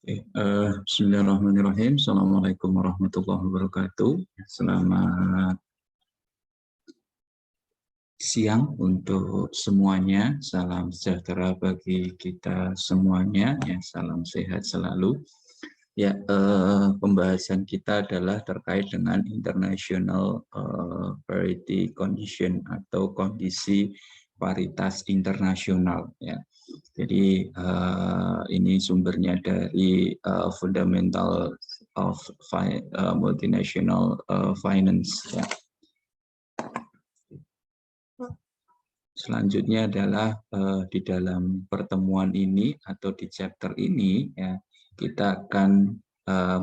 Bismillahirrahmanirrahim. Assalamualaikum warahmatullahi wabarakatuh. Selamat siang untuk semuanya. Salam sejahtera bagi kita semuanya. Ya, salam sehat selalu. Ya, pembahasan kita adalah terkait dengan International Parity Condition atau kondisi paritas internasional. Ya. Jadi ini sumbernya dari Fundamental of Multinational Finance. Ya. Selanjutnya adalah di dalam pertemuan ini atau di chapter ini ya kita akan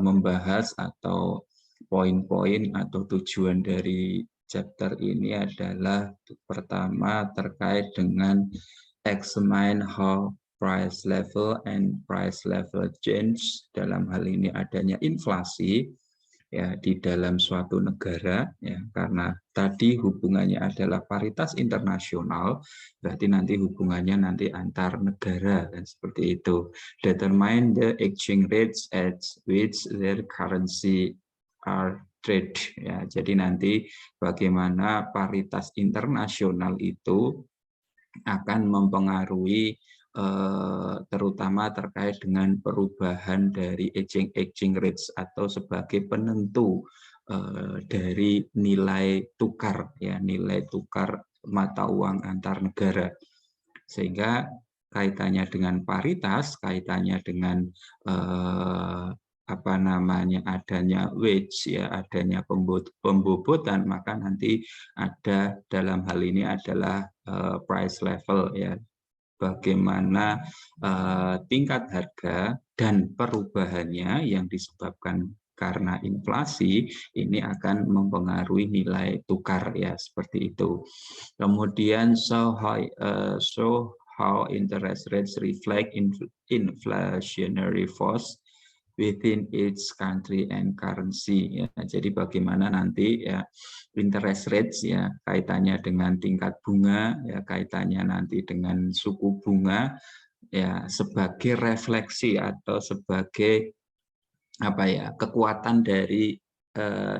membahas atau poin-poin atau tujuan dari chapter ini adalah pertama terkait dengan examine how price level and price level change, dalam hal ini adanya inflasi ya di dalam suatu negara ya, karena tadi hubungannya adalah paritas internasional, berarti nanti hubungannya nanti antar negara dan seperti itu. Determine the exchange rates at which their currency are trade ya. Jadi nanti bagaimana paritas internasional itu akan mempengaruhi terutama terkait dengan perubahan dari exchange rates atau sebagai penentu dari nilai tukar ya, nilai tukar mata uang antar negara, sehingga kaitannya dengan paritas, kaitannya dengan apa namanya adanya wage ya, adanya pembobotan, maka nanti ada dalam hal ini adalah price level ya, bagaimana tingkat harga dan perubahannya yang disebabkan karena inflasi ini akan mempengaruhi nilai tukar ya, seperti itu. Kemudian so how interest rates reflect inflationary force within each country and currency ya. Jadi bagaimana nanti ya interest rates ya kaitannya dengan tingkat bunga ya, kaitannya nanti dengan suku bunga ya sebagai refleksi atau sebagai apa ya kekuatan dari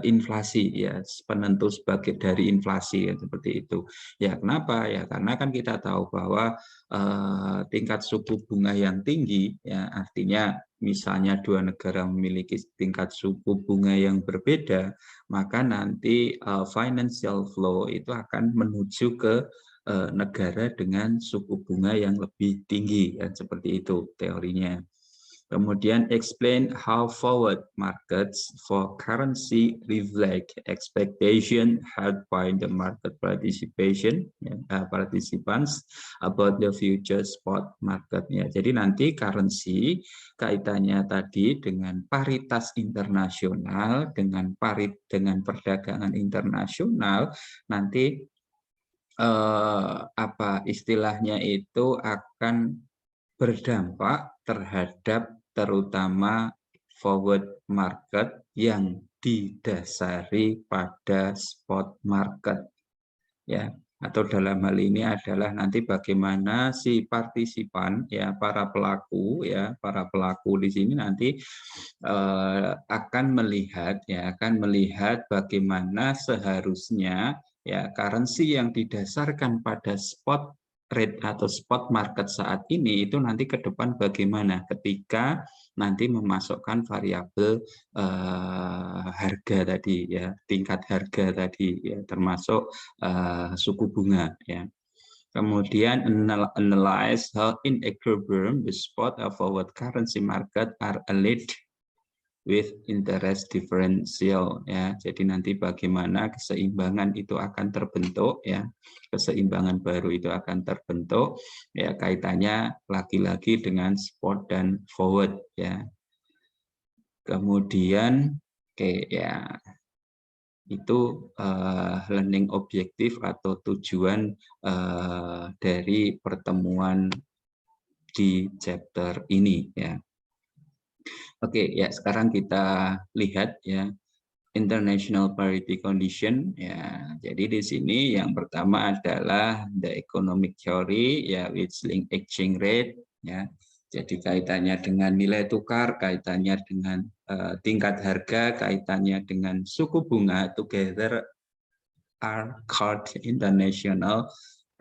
inflasi ya, penentu sebagai dari inflasi ya, seperti itu ya. Kenapa ya, karena kan kita tahu bahwa tingkat suku bunga yang tinggi ya, artinya misalnya dua negara memiliki tingkat suku bunga yang berbeda, maka nanti financial flow itu akan menuju ke negara dengan suku bunga yang lebih tinggi ya, seperti itu teorinya. Kemudian explain how forward markets for currency reflect expectation held by the market participants about the future spot marketnya. Jadi nanti currency kaitannya tadi dengan paritas internasional, dengan perdagangan internasional, nanti apa istilahnya itu akan berdampak terhadap terutama forward market yang didasari pada spot market ya, atau dalam hal ini adalah nanti bagaimana si partisipan ya, para pelaku di sini nanti akan melihat bagaimana seharusnya ya currency yang didasarkan pada spot rate atau spot market saat ini itu nanti ke depan bagaimana ketika nanti memasukkan variabel harga tadi ya, tingkat harga tadi ya, termasuk suku bunga ya. Kemudian analyze how in equilibrium the spot or forward currency market are aligned with interest differential ya. Jadi nanti bagaimana keseimbangan itu akan terbentuk ya, keseimbangan baru itu akan terbentuk ya, kaitannya lagi-lagi dengan spot dan forward ya. Kemudian ya itu learning objektif atau tujuan dari pertemuan di chapter ini ya. Oke ya, sekarang kita lihat ya International Parity Condition ya. Jadi di sini yang pertama adalah the economic theory ya, which link exchange rate ya. Jadi kaitannya dengan nilai tukar, kaitannya dengan tingkat harga, kaitannya dengan suku bunga, together are called international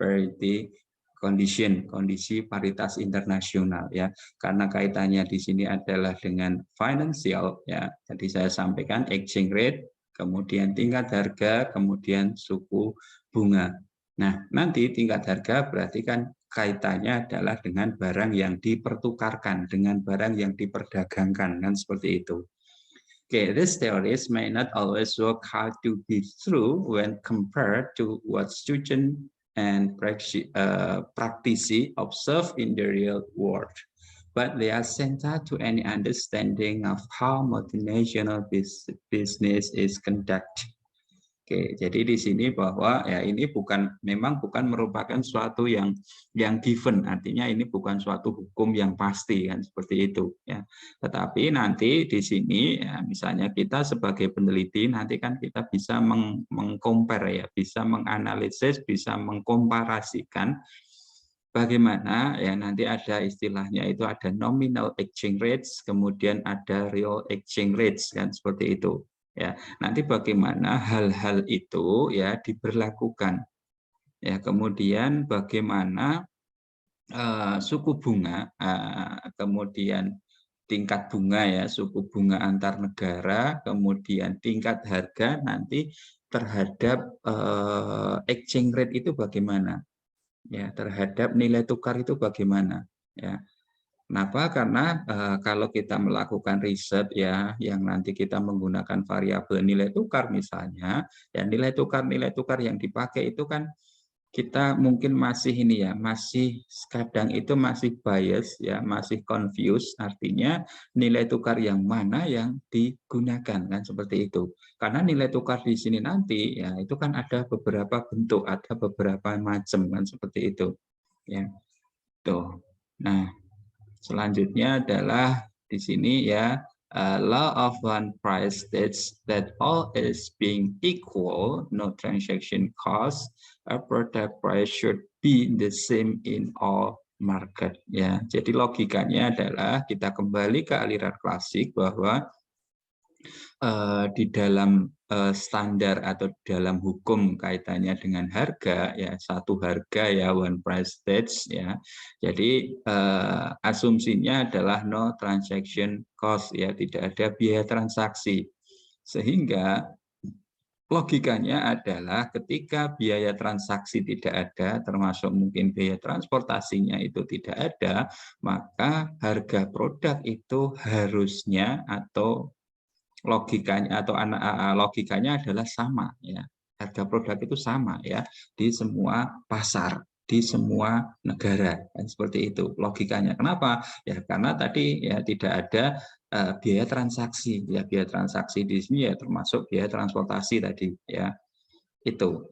parity condition, kondisi paritas internasional ya. Karena kaitannya di sini adalah dengan financial ya. Tadi saya sampaikan exchange rate, kemudian tingkat harga, kemudian suku bunga. Nah, nanti tingkat harga berarti kan kaitannya adalah dengan barang yang dipertukarkan, dengan barang yang diperdagangkan, kan seperti itu. Okay, these theories may not always work out to be true when compared to what students and practitioners observe in the real world, but they are central to any understanding of how multinational business is conducted. Oke, jadi di sini bahwa ya ini memang bukan merupakan suatu yang given, artinya ini bukan suatu hukum yang pasti kan seperti itu ya. Tetapi nanti di sini ya, misalnya kita sebagai peneliti nanti kan kita bisa mengcompare ya, bisa menganalisis, bisa mengkomparasikan bagaimana ya nanti ada istilahnya itu ada nominal exchange rates, kemudian ada real exchange rates kan seperti itu. Ya, nanti bagaimana hal-hal itu ya diberlakukan. Ya, kemudian bagaimana suku bunga, kemudian tingkat bunga ya, suku bunga antar negara, kemudian tingkat harga nanti terhadap exchange rate itu bagaimana? Ya, terhadap nilai tukar itu bagaimana? Ya. Kenapa? Karena kalau kita melakukan riset ya, yang nanti kita menggunakan variabel nilai tukar misalnya, ya nilai tukar yang dipakai itu kan kita mungkin masih ini ya, masih kadang itu masih bias ya, masih confused, artinya nilai tukar yang mana yang digunakan kan seperti itu. Karena nilai tukar di sini nanti ya itu kan ada beberapa bentuk, ada beberapa macam kan seperti itu. Ya. Tuh. Nah, selanjutnya adalah di sini ya, law of one price states that all is being equal, no transaction cost, a product price should be the same in all market. Ya, jadi logikanya adalah kita kembali ke aliran klasik bahwa di dalam standar atau dalam hukum kaitannya dengan harga ya, satu harga ya, one price states ya. Jadi asumsinya adalah no transaction cost ya, tidak ada biaya transaksi. Sehingga logikanya adalah ketika biaya transaksi tidak ada, termasuk mungkin biaya transportasinya itu tidak ada, maka harga produk itu harusnya atau logikanya adalah sama ya, harga produk itu sama ya di semua pasar, di semua negara kan seperti itu logikanya. Kenapa? Ya karena tadi ya tidak ada biaya transaksi ya, biaya transaksi di sini ya termasuk biaya transportasi tadi ya itu.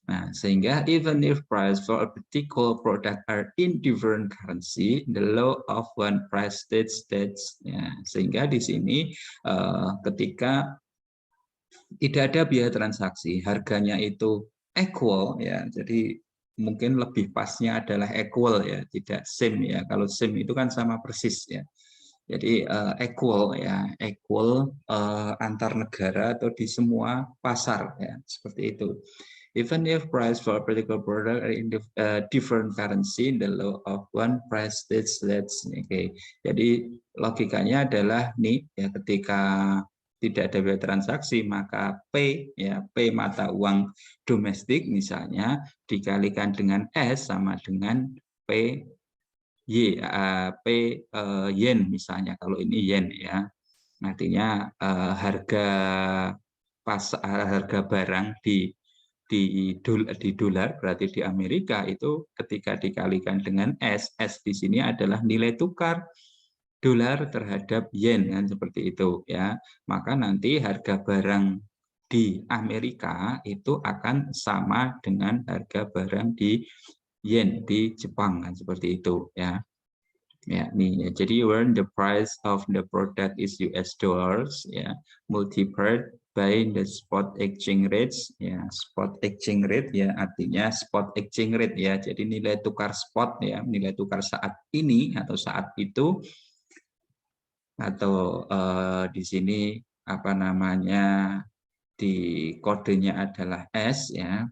Nah, sehingga even if price for a particular product are in different currency, the law of one price states ya, sehingga di sini ketika tidak ada biaya transaksi, harganya itu equal ya. Jadi mungkin lebih pasnya adalah equal ya, tidak same ya. Kalau same itu kan sama persis ya. Jadi equal ya, equal antar negara atau di semua pasar ya, seperti itu. Even if price for a particular product are in different currency, the law of one price states that. Okay. Jadi logikanya adalah nih ya, ketika tidak ada biaya transaksi maka P ya, P mata uang domestik misalnya dikalikan dengan S sama dengan P yen misalnya, kalau ini yen ya, artinya harga barang di dolar berarti di Amerika itu ketika dikalikan dengan S di sini adalah nilai tukar dolar terhadap yen kan seperti itu ya, maka nanti harga barang di Amerika itu akan sama dengan harga barang di yen di Jepang kan seperti itu ya. Ya, nih ya. Jadi when the price of the product is US dollars ya, multiplied by the spot exchange rates, ya. Spot exchange rate ya artinya spot exchange rate ya. Jadi nilai tukar spot ya, nilai tukar saat ini atau saat itu, atau di sini apa namanya, di kodenya adalah S ya,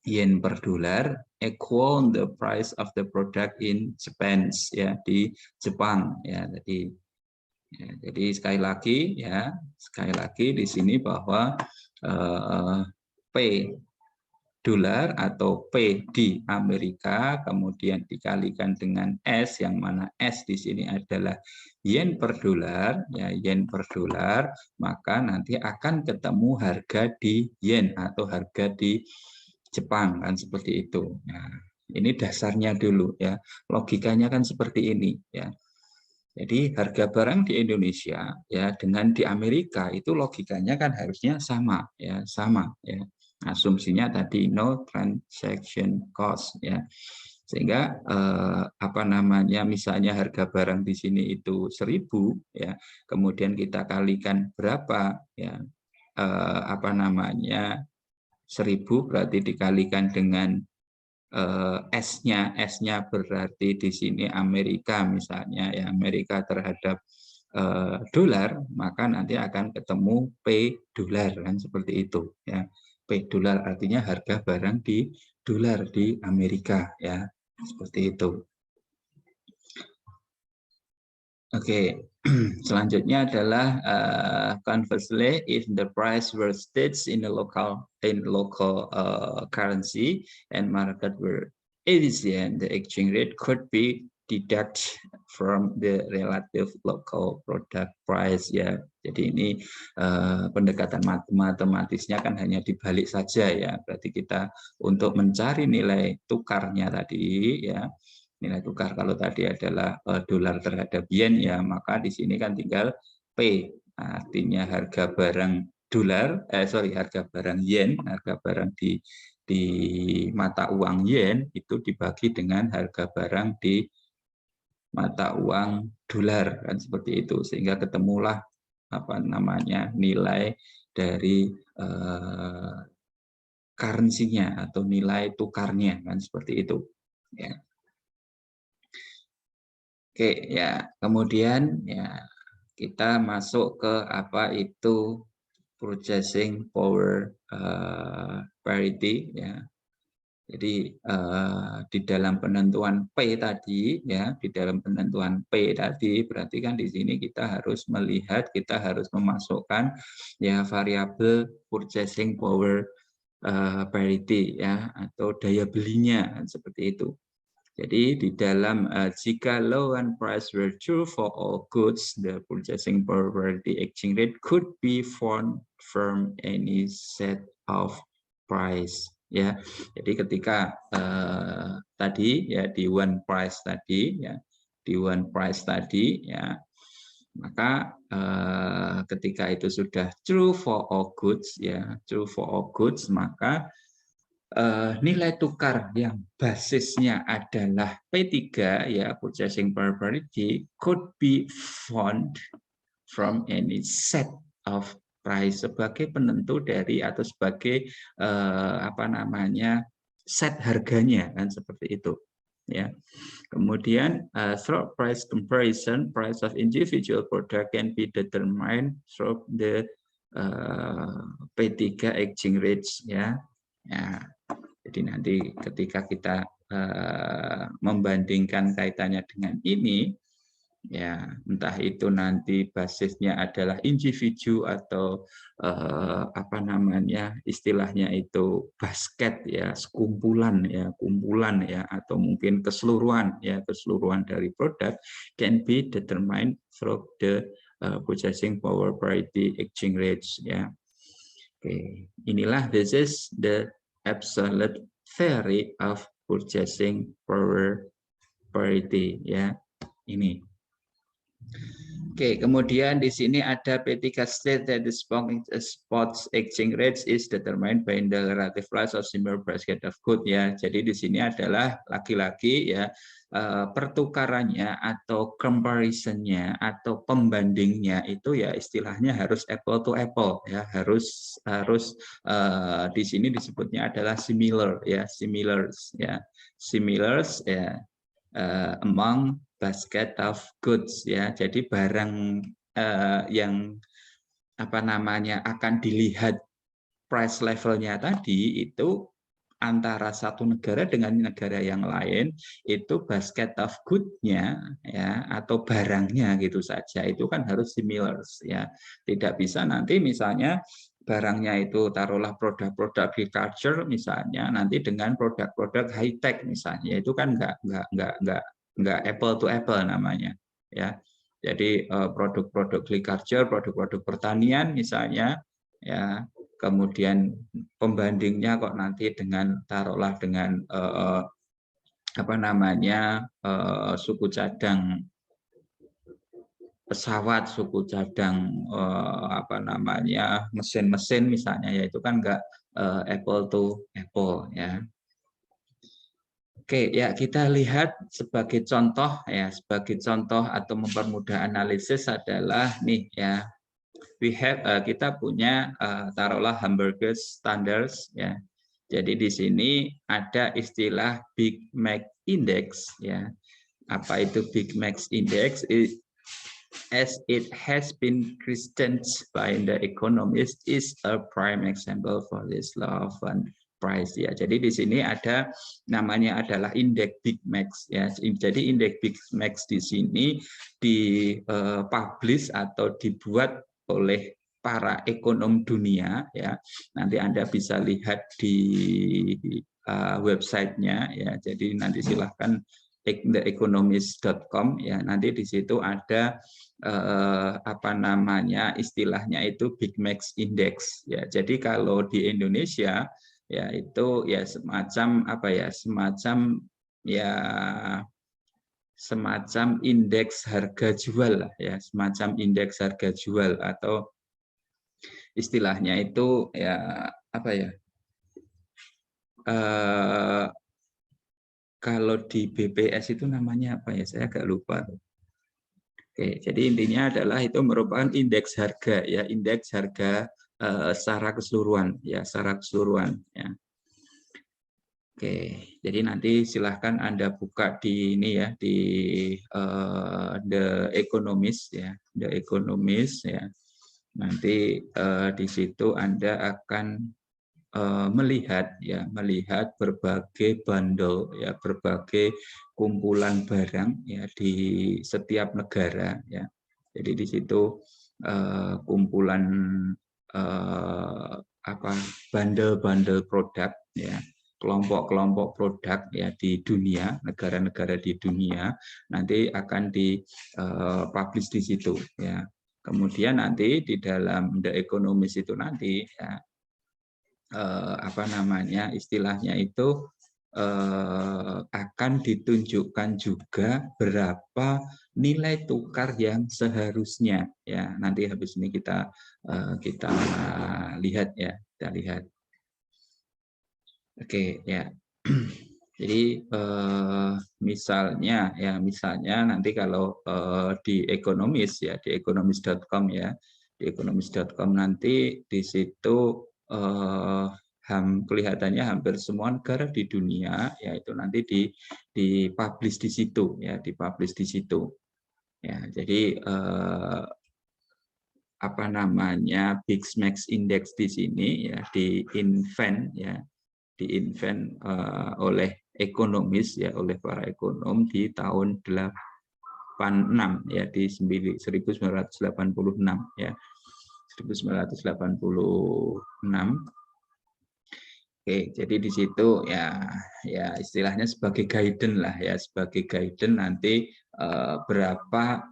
yen per dolar equal the price of the product in Japan ya, di Jepang ya. Jadi sekali lagi di sini bahwa P dolar atau P di Amerika kemudian dikalikan dengan S, yang mana S di sini adalah yen per dolar ya, yen per dolar, maka nanti akan ketemu harga di yen atau harga di Jepang kan, seperti itu. Nah, ini dasarnya dulu ya. Logikanya kan seperti ini ya. Jadi harga barang di Indonesia ya dengan di Amerika itu logikanya kan harusnya sama ya, sama ya. Asumsinya tadi no transaction cost ya. Sehingga apa namanya, misalnya harga barang di sini itu 1.000 ya, kemudian kita kalikan berapa ya, apa namanya, 1.000 berarti dikalikan dengan S-nya berarti di sini Amerika misalnya ya, Amerika terhadap dolar, maka nanti akan ketemu P dolar kan, seperti itu ya. P dolar artinya harga barang di dolar di Amerika ya, seperti itu. Oke, selanjutnya adalah conversely, if the price were staged in local currency and market were efficient, the exchange rate could be deducted from the relative local product price ya. Jadi ini pendekatan matematisnya kan hanya dibalik saja ya. Berarti kita untuk mencari nilai tukarnya tadi ya, nilai tukar kalau tadi adalah dolar terhadap yen ya, maka di sini kan tinggal P, artinya harga barang dolar, harga barang yen, harga barang di mata uang yen itu dibagi dengan harga barang di mata uang dolar kan, seperti itu, sehingga ketemulah apa namanya, nilai dari currency-nya atau nilai tukarnya kan, seperti itu ya. Oke ya, kemudian ya kita masuk ke apa itu purchasing power parity ya. Jadi di dalam penentuan P tadi ya, di dalam penentuan P tadi berarti kan di sini kita harus melihat, kita harus memasukkan ya variabel purchasing power parity ya, atau daya belinya seperti itu. Jadi di dalam jika low and price were true for all goods, the purchasing power parity exchange rate could be found from any set of price ya. Jadi ketika tadi ya di one price tadi ya, di one price tadi ya, maka ketika itu sudah true for all goods ya, true for all goods, maka nilai tukar yang basisnya adalah P3 ya, purchasing power parity, could be found from any set of price, sebagai penentu dari atau sebagai apa namanya, set harganya kan, seperti itu ya. Kemudian through price comparison, price of individual product can be determined through the P3 exchange rates ya. Ya, jadi nanti ketika kita membandingkan kaitannya dengan ini, ya entah itu nanti basisnya adalah individu atau apa namanya, istilahnya itu basket ya, sekumpulan ya, kumpulan ya, atau mungkin keseluruhan ya, keseluruhan dari produk, can be determined through the purchasing power parity exchange rates ya. Oke, inilah this is the absolute theory of purchasing power parity ya, ini. Oke, kemudian di sini ada P3 state that the spot exchange rate is determined by the relative price of similar basket of good ya. Jadi di sini adalah lagi-lagi ya pertukarannya atau comparison-nya atau pembandingnya itu ya istilahnya harus apple to apple ya, harus di sini disebutnya adalah similars ya, similars ya. Among basket of goods ya, jadi barang yang apa namanya akan dilihat price levelnya tadi itu antara satu negara dengan negara yang lain itu basket of good-nya ya atau barangnya gitu saja itu kan harus similars ya, tidak bisa nanti misalnya barangnya itu taruhlah produk-produk agriculture misalnya nanti dengan produk-produk high tech misalnya itu kan nggak apple to apple namanya ya. Jadi produk-produk agriculture, produk-produk pertanian misalnya ya, kemudian pembandingnya kok nanti dengan taruhlah dengan apa namanya suku cadang pesawat, suku cadang apa namanya mesin-mesin misalnya, yaitu kan enggak apple to apple ya. Oke ya, kita lihat sebagai contoh ya, sebagai contoh atau mempermudah analisis adalah nih ya, kita punya taruhlah hamburger standards ya. Jadi di sini ada istilah Big Mac Index ya. Apa itu Big Mac Index? As it has been christened by the economist is a prime example for this law of price ya. Jadi di sini ada namanya adalah indeks Big Mac ya. Jadi indeks Big Mac di sini dipublish atau dibuat oleh para ekonom dunia ya. Nanti Anda bisa lihat di websitenya ya. Jadi nanti silahkan theeconomist.com ya, nanti di situ ada apa namanya istilahnya itu Big Mac Index ya. Jadi kalau di Indonesia ya itu ya semacam apa ya, semacam indeks harga jual lah ya, semacam indeks harga jual atau istilahnya itu ya apa ya, kalau di BPS itu namanya apa ya, saya agak lupa. Oke, jadi intinya adalah itu merupakan indeks harga ya, indeks harga secara keseluruhan ya, secara keseluruhan ya. Oke, jadi nanti silahkan Anda buka di ini ya, di The Economist ya, The Economist ya. Nanti di situ Anda akan melihat berbagai bundle ya, berbagai kumpulan barang ya di setiap negara ya. Jadi di situ kumpulan bundle-bundle produk ya, kelompok-kelompok produk ya di dunia, negara-negara di dunia nanti akan dipublish di situ ya. Kemudian nanti di dalam The Economist itu nanti ya, apa namanya istilahnya itu akan ditunjukkan juga berapa nilai tukar yang seharusnya ya. Nanti habis ini kita lihat ya, kita lihat. Oke ya. Jadi misalnya nanti kalau di Economist ya, di economist.com ya, di economist.com nanti di situ kelihatannya hampir semua negara di dunia ya itu nanti dipublish di situ ya, dipublish di situ ya. Jadi apa namanya Big Mac Index di sini ya di-invent ya, di-invent oleh ekonomis ya, oleh para ekonom di tahun 86 ya, di 1986 ya, 1986. Oke, jadi di situ ya istilahnya sebagai guidance lah ya, sebagai guidance nanti berapa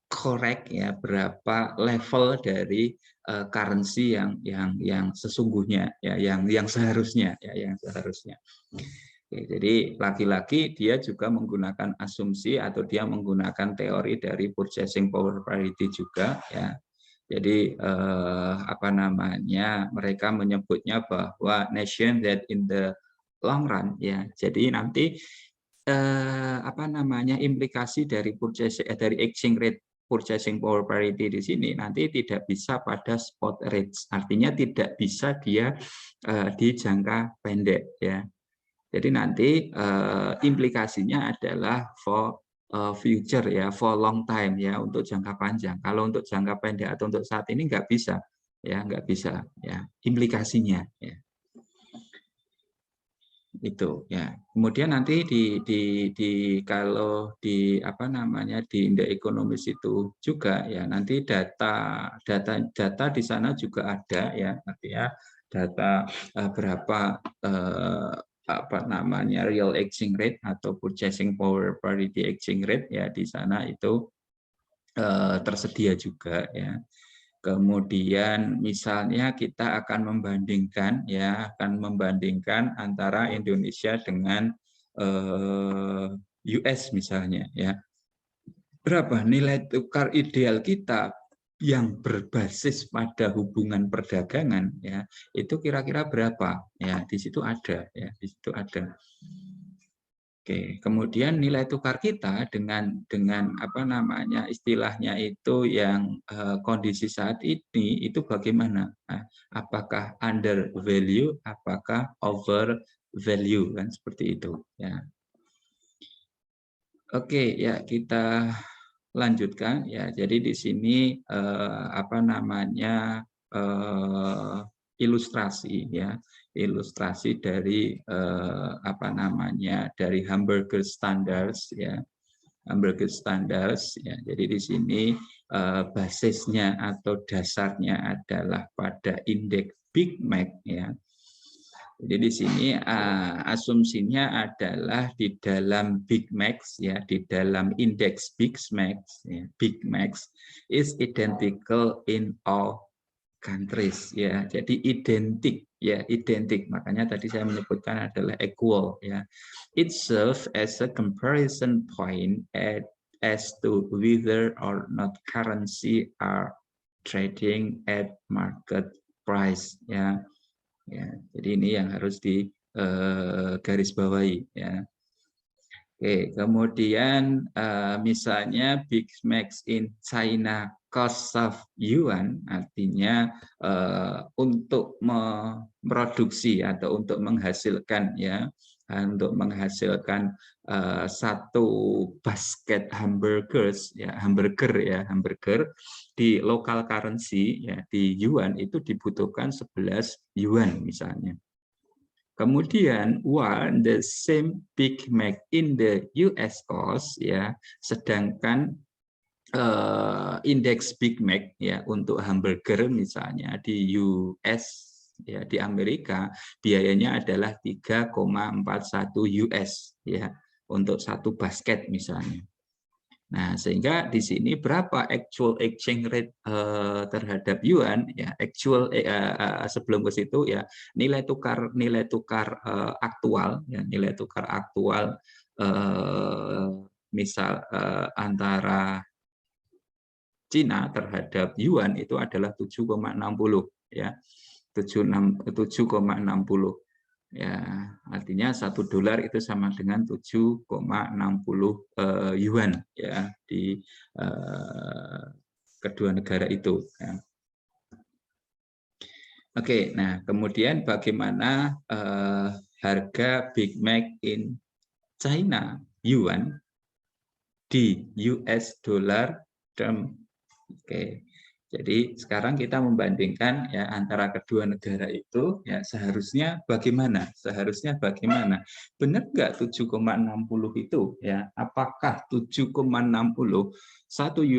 correct ya, berapa level dari currency yang sesungguhnya ya, yang seharusnya ya, yang seharusnya. Oke, jadi lagi-lagi dia juga menggunakan asumsi atau dia menggunakan teori dari purchasing power parity juga ya. Jadi apa namanya, mereka menyebutnya bahwa nation that in the long run ya. Jadi nanti apa namanya, implikasi dari dari exchange rate purchasing power parity di sini nanti tidak bisa pada spot rates. Artinya tidak bisa dia di jangka pendek ya. Jadi nanti implikasinya adalah for future ya, for long time ya, untuk jangka panjang. Kalau untuk jangka pendek atau untuk saat ini nggak bisa ya, nggak bisa ya, implikasinya ya. Itu ya. Kemudian nanti kalau di apa namanya, di indeks ekonomis itu juga ya, nanti data di sana juga ada ya, artinya data berapa apa namanya, real exchange rate atau purchasing power parity exchange rate ya, di sana itu tersedia juga ya. Kemudian misalnya kita akan membandingkan ya, akan membandingkan antara Indonesia dengan US misalnya ya. Berapa nilai tukar ideal kita yang berbasis pada hubungan perdagangan ya, itu kira-kira berapa ya, di situ ada ya, di situ ada. Oke, kemudian nilai tukar kita dengan apa namanya, istilahnya itu yang kondisi saat ini itu bagaimana? Nah, apakah under value, apakah over value, kan seperti itu ya. Oke, ya kita lanjutkan ya. Jadi di sini apa namanya, ilustrasi ya, ilustrasi dari apa namanya, dari hamburger standards ya, hamburger standards ya. Jadi di sini basisnya atau dasarnya adalah pada indeks Big Mac ya. Jadi di sini asumsinya adalah di dalam Big Max ya, di dalam indeks Big Max ya, Big Max is identical in all countries ya. Jadi identik ya, identik. Makanya tadi saya menyebutkan adalah equal ya. It serves as a comparison point as to whether or not currency are trading at market price ya. Ya, jadi ini yang harus di garis bawahi ya. Oke, kemudian misalnya Big Max in China cost of yuan, artinya untuk memproduksi atau untuk menghasilkan ya, untuk menghasilkan satu basket hamburgers ya, hamburger di local currency ya, di yuan itu dibutuhkan 11 yuan misalnya. Kemudian while the same Big Mac in the US cost ya, sedangkan indeks Big Mac ya untuk hamburger misalnya di US ya, di Amerika biayanya adalah 3,41 US ya untuk satu basket misalnya. Nah, sehingga di sini berapa actual exchange rate terhadap yuan ya, actual sebelum ke situ ya, nilai tukar aktual ya, nilai tukar aktual misal antara Cina terhadap yuan itu adalah 7,60 ya. 7,60 ya, artinya $1 itu sama dengan 7,60 yuan ya di kedua negara itu ya. Oke, nah kemudian bagaimana harga Big Mac in China yuan di US dollar term. Oke. Jadi sekarang kita membandingkan ya antara kedua negara itu ya, seharusnya bagaimana? Seharusnya bagaimana? Benar nggak 7,60 itu ya? Apakah 7,60 1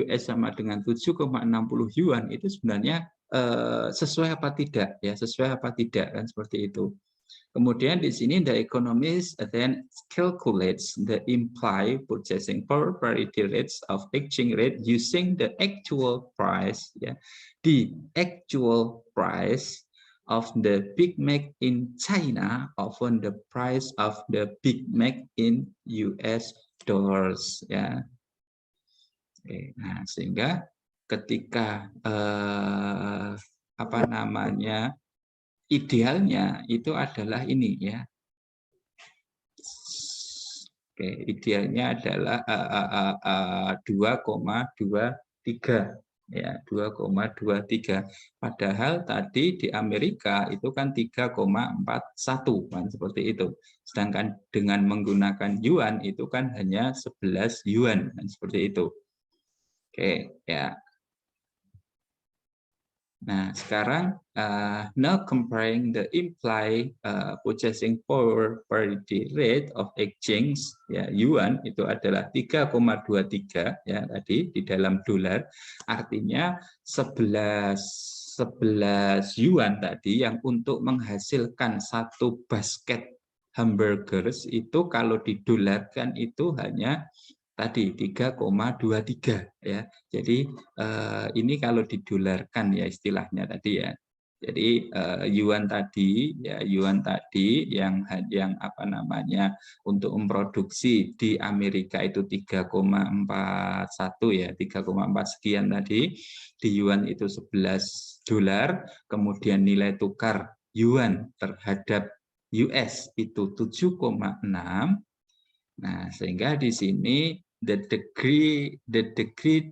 US sama dengan 7,60 yuan itu sebenarnya sesuai apa tidak ya? Sesuai apa tidak, kan seperti itu. Kemudian di sini the economist then calculates the implied purchasing power parity rates of exchange rate using the actual price ya. The actual price of the Big Mac in China often the price of the Big Mac in US dollars, ya. Oke, nah sehingga ketika apa namanya, idealnya itu adalah ini, ya. Oke, idealnya adalah 2,23, ya, 2,23. Padahal tadi di Amerika itu kan 3,41 kan, seperti itu. Sedangkan dengan menggunakan yuan itu kan hanya 11 yuan kan, seperti itu. Oke, ya. Nah, sekarang now comparing the implied purchasing power parity rate of exchange, ya, yuan itu adalah 3,23, ya, tadi di dalam dolar, artinya 11 yuan tadi yang untuk menghasilkan satu basket hamburgers itu kalau didolarkan itu hanya tadi 3,23, ya. Jadi ini kalau didolarkan, ya, istilahnya tadi, ya. Jadi yuan tadi, ya, yuan tadi yang apa namanya untuk memproduksi di Amerika itu 3,41, ya, 3,4 sekian tadi, di yuan itu 11 dolar, kemudian nilai tukar yuan terhadap US itu 7,6. Nah, sehingga di sini the degree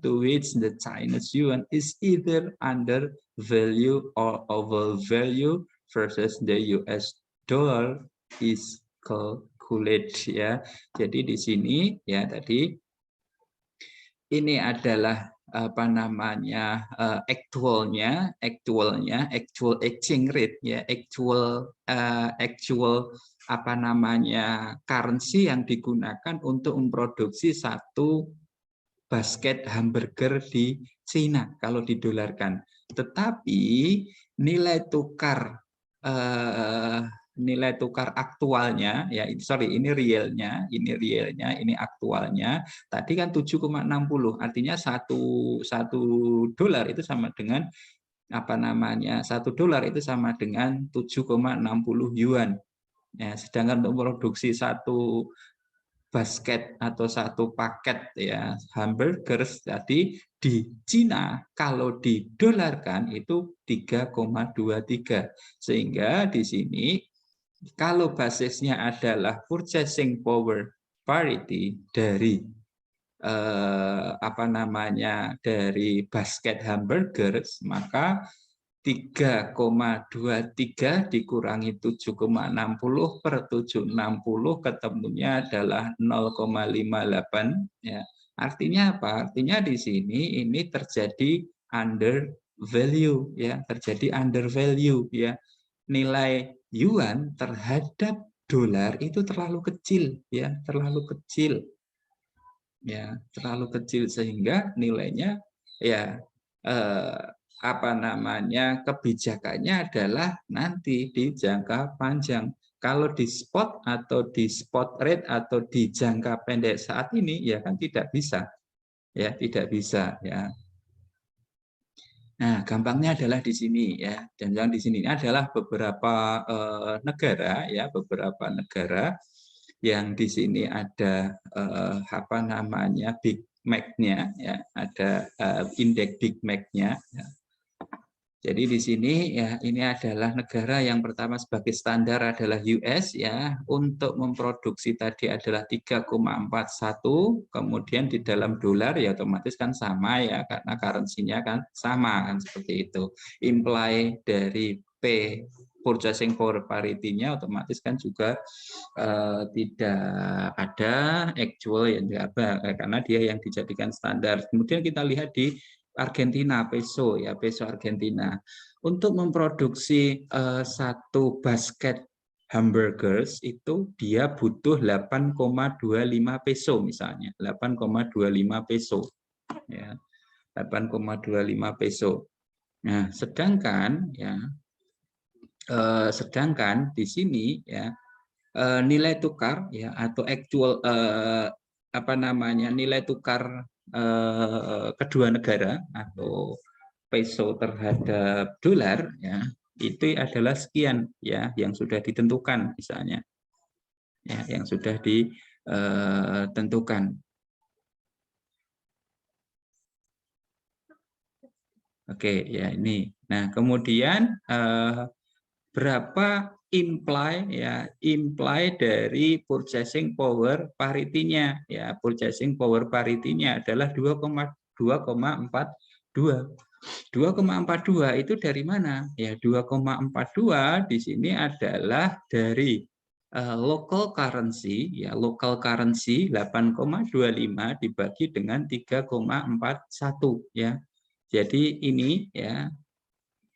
to which the Chinese yuan is either under value or overvalue versus the US dollar is calculated, ya. Jadi di sini, ya, tadi ini adalah apa namanya actual exchange rate, ya, actual apa namanya currency yang digunakan untuk memproduksi satu basket hamburger di Cina kalau didolarkan. Tetapi nilai tukar aktualnya, ya, ini realnya, ini aktualnya. Tadi kan 7,60, artinya satu dolar itu sama dengan apa namanya, $1 itu sama dengan 7,60 yuan. Ya, sedangkan untuk produksi satu basket atau satu paket, ya, hamburgers tadi di Cina kalau didolarkan itu 3,23. Sehingga di sini kalau basisnya adalah purchasing power parity dari apa namanya dari basket hamburgers, maka 3,23 dikurangi 7,60 per 760 ketemunya adalah 0,58, ya. Artinya apa? Artinya di sini ini terjadi under value, ya, terjadi under value, ya. Nilai yuan terhadap dolar itu terlalu kecil, ya, terlalu kecil. Ya, terlalu kecil sehingga nilainya, ya, apa namanya kebijakannya adalah nanti di jangka panjang. Kalau di spot atau di spot rate atau di jangka pendek saat ini, ya kan tidak bisa, ya, tidak bisa, ya. Nah, gampangnya adalah di sini, ya, dan yang di sini adalah beberapa negara, ya, beberapa negara yang di sini ada apa namanya Big Mac-nya, ya, ada indeks Big Mac-nya, ya. Jadi di sini, ya, ini adalah negara yang pertama sebagai standar adalah US, ya, untuk memproduksi tadi adalah 3,41, kemudian di dalam dolar, ya, otomatis kan sama, ya, karena currency-nya kan sama kan, seperti itu. Imply dari P purchasing power parity-nya otomatis kan juga tidak ada actual, yang karena dia yang dijadikan standar. Kemudian kita lihat di Argentina peso, ya, peso Argentina. Untuk memproduksi satu basket hamburgers itu dia butuh 8,25 peso misalnya, 8,25 peso, ya, 8,25 peso. Nah, sedangkan, ya, sedangkan di sini, ya, nilai tukar, ya, atau actual apa namanya nilai tukar kedua negara atau peso terhadap dolar, ya, itu adalah sekian ya yang sudah ditentukan misalnya. Ya, yang sudah ditentukan. Oke, ya ini. Nah, kemudian berapa imply ya, imply dari purchasing power parity-nya ya. Purchasing power parity-nya adalah 2,42. 2,42 itu dari mana? Ya, 2,42 di sini adalah dari local currency ya, local currency 8,25 dibagi dengan 3,41 ya. Jadi ini ya,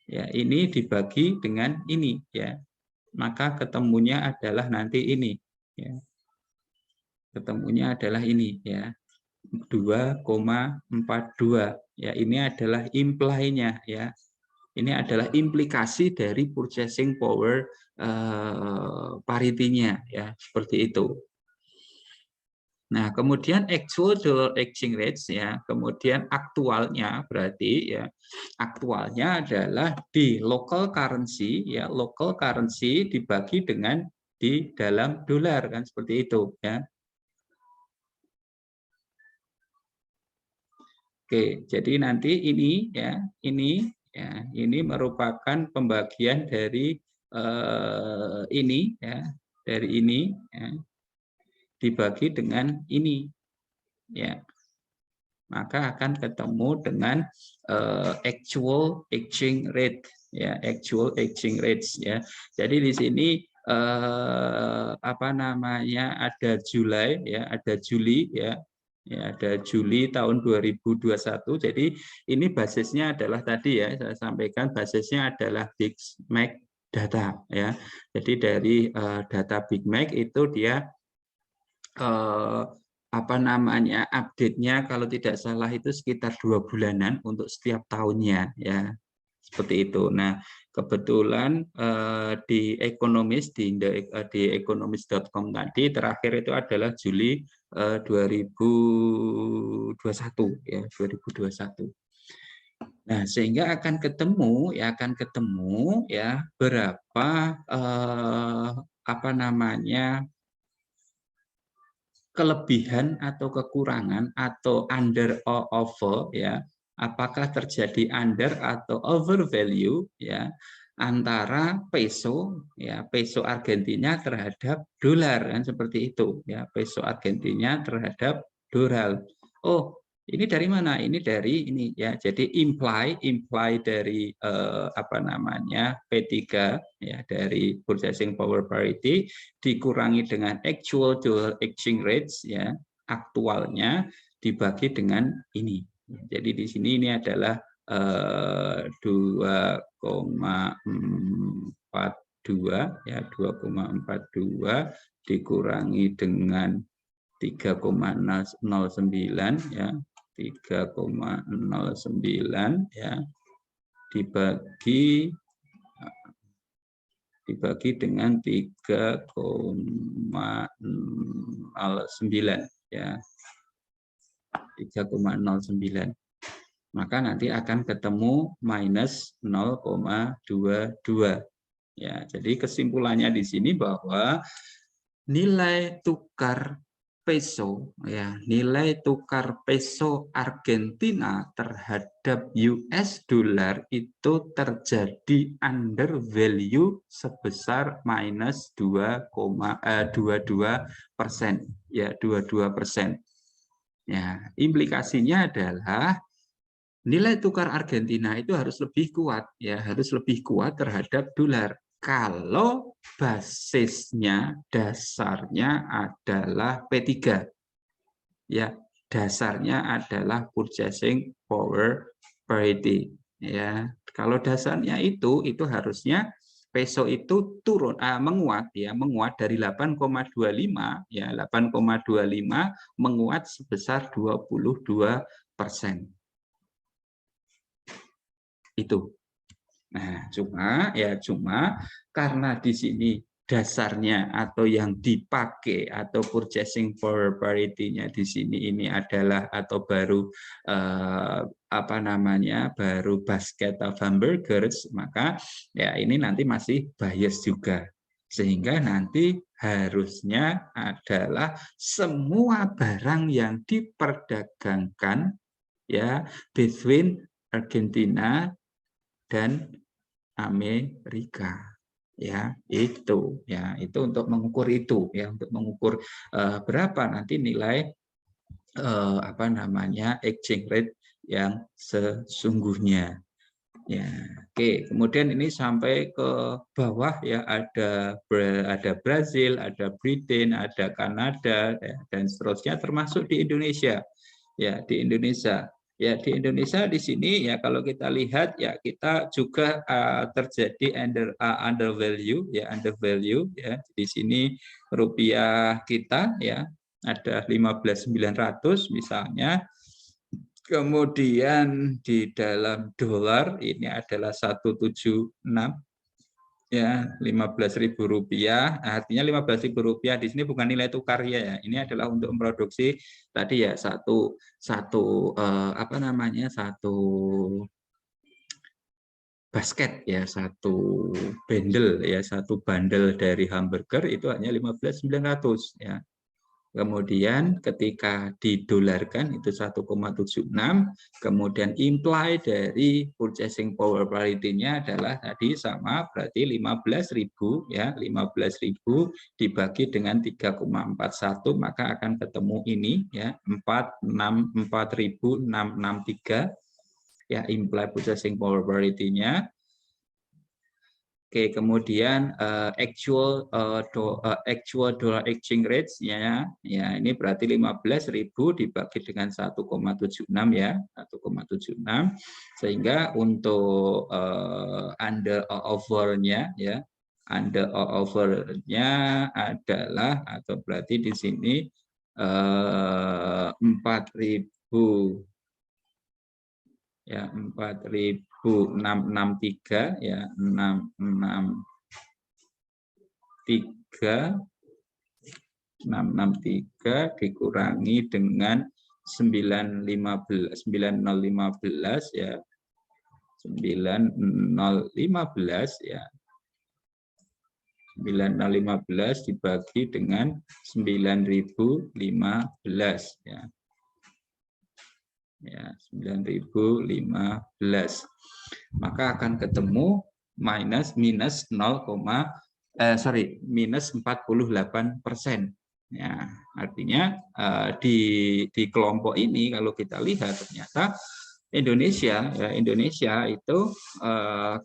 ya ini dibagi dengan ini ya, maka ketemunya adalah nanti ini ya, ketemunya adalah ini ya, 2,42 ya. Ini adalah imply-nya ya, ini adalah implikasi dari purchasing power parity-nya ya, seperti itu. Nah, kemudian actual dollar exchange rates ya, kemudian aktualnya berarti ya, aktualnya adalah di local currency ya, local currency dibagi dengan di dalam dolar kan, seperti itu ya. Oke, jadi nanti ini ya, ini merupakan pembagian dari ini ya, dari ini ya, dibagi dengan ini ya, maka akan ketemu dengan actual exchange rate ya, actual exchange rates ya. Jadi di sini apa namanya, ada Juli ya, ada Juli ya, ya ada Juli tahun 2021. Jadi ini basisnya adalah tadi ya, saya sampaikan basisnya adalah Big Mac data ya. Jadi dari data Big Mac itu dia apa namanya, update-nya kalau tidak salah itu sekitar 2 bulanan untuk setiap tahunnya ya, seperti itu. Nah, kebetulan di Economist di economist.com tadi terakhir itu adalah Juli 2021 ya, 2021. Nah, sehingga akan ketemu ya berapa apa namanya, kelebihan atau kekurangan atau under or over ya, apakah terjadi under atau over value ya antara peso ya, peso Argentina terhadap dolar kan, seperti itu ya, peso Argentina terhadap dolar. Oh, ini dari mana? Ini dari ini ya. Jadi imply dari apa namanya, P3 ya, dari purchasing power parity dikurangi dengan actual dollar exchange rates ya, aktualnya dibagi dengan ini. Jadi di sini ini adalah 2,42 ya, 2,42 dikurangi dengan 3,09 ya, 3,09 ya, dibagi dengan 3,09 ya, 3,09, maka nanti akan ketemu minus 0,22 ya. Jadi kesimpulannya di sini bahwa nilai tukar peso ya, nilai tukar peso Argentina terhadap US dollar itu terjadi under value sebesar minus 2,22% ya, 22%. Ya, implikasinya adalah nilai tukar Argentina itu harus lebih kuat ya, harus lebih kuat terhadap dolar. Kalau basisnya, dasarnya adalah P3 ya, dasarnya adalah purchasing power parity ya. Kalau dasarnya itu harusnya peso itu turun, menguat ya, menguat dari 8,25 ya, 8,25 menguat sebesar 22%. Itu. Nah, cuma karena di sini dasarnya atau yang dipakai atau purchasing power parity-nya di sini ini adalah atau baru apa namanya baru basket of hamburgers, maka ya ini nanti masih bias juga, sehingga nanti harusnya adalah semua barang yang diperdagangkan ya between Argentina dan Amerika. Ya itu untuk mengukur itu ya, untuk mengukur berapa nanti nilai apa namanya exchange rate yang sesungguhnya ya. Oke, kemudian ini sampai ke bawah ya, ada Brazil, ada Britain, ada Kanada ya, dan seterusnya, termasuk di Indonesia ya. Di Indonesia ya, di Indonesia di sini ya, kalau kita lihat ya, kita juga terjadi undervalue ya, undervalue ya. Di sini rupiah kita ya ada 15.900 misalnya. Kemudian di dalam dolar ini adalah 176 ya, 15.000 rupiah. Artinya 15.000 rupiah di sini bukan nilai tukar ya. Ini adalah untuk memproduksi tadi ya satu apa namanya satu basket ya, satu bundle ya, satu bundle dari hamburger itu hanya 15.900 ya. Kemudian ketika didolarkan itu 1,76, kemudian imply dari purchasing power parity-nya adalah tadi sama, berarti 15.000 ya, 15.000 dibagi dengan 3,41 maka akan ketemu ini ya, 4.663 ya, imply purchasing power parity-nya. Oke, kemudian actual dollar exchange rates ya ini berarti 15.000 dibagi dengan 1,76 ya, 1,76, sehingga untuk under over-nya ya, under over-nya adalah atau berarti di sini 4.000 ya, 4.663 ya, 663 dikurangi dengan 9015 ya, 9015 ya, 9015 dibagi dengan 9.015 ya. Ya, 9.015, maka akan ketemu minus 48%. Ya, artinya di kelompok ini kalau kita lihat ternyata Indonesia itu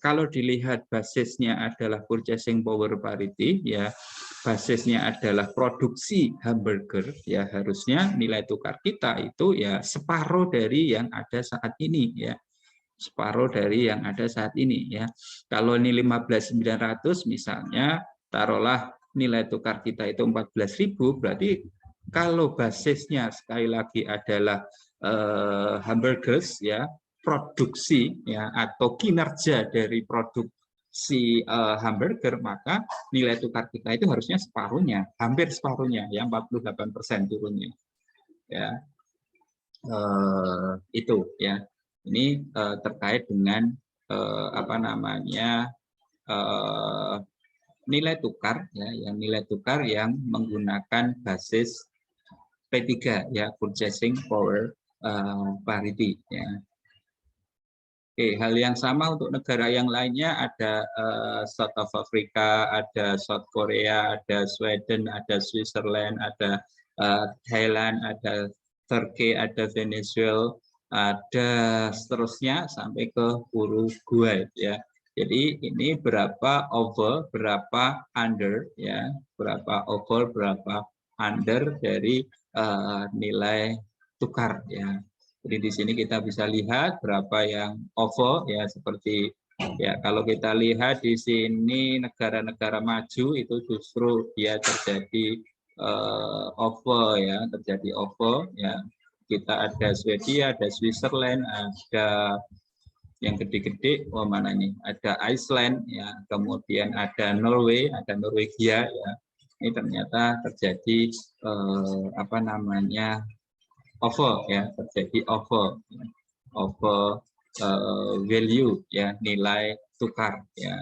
kalau dilihat basisnya adalah purchasing power parity ya, basisnya adalah produksi hamburger ya, harusnya nilai tukar kita itu ya separuh dari yang ada saat ini ya, separuh dari yang ada saat ini ya. Kalau ini 15.900 misalnya, taruhlah nilai tukar kita itu 14.000, berarti kalau basisnya sekali lagi adalah hamburgers ya, produksi ya atau kinerja dari produksi hamburger, maka nilai tukar kita itu harusnya separuhnya, hampir separuhnya ya, 48% turunnya ya. Itu ya, ini terkait dengan apa namanya nilai tukar ya, yang nilai tukar yang menggunakan basis P3 ya, purchasing power parity ya. Oke, hal yang sama untuk negara yang lainnya, ada South of Africa, ada South Korea, ada Sweden, ada Switzerland, ada Thailand, ada Turki, ada Venezuela, ada seterusnya sampai ke Uruguay ya. Jadi ini berapa over, berapa under ya, berapa over, berapa under dari nilai tukar ya. Jadi di sini kita bisa lihat berapa yang over ya, seperti ya kalau kita lihat di sini negara-negara maju itu justru dia terjadi over ya, terjadi over ya. Kita ada Swedia, ada Switzerland, ada yang gede-gede, oh mana nih? Ada Iceland, ya, kemudian ada Norway, ada Norwegia, ya. Ini ternyata terjadi apa namanya over, ya, terjadi over value, ya, nilai tukar, ya.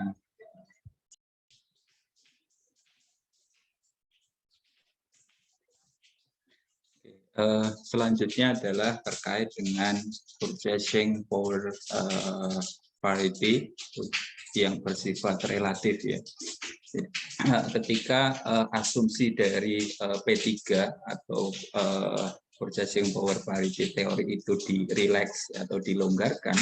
Selanjutnya adalah terkait dengan purchasing power parity yang bersifat relatif, ya. Ketika asumsi dari P3 atau purchasing power parity teori itu direlax atau dilonggarkan,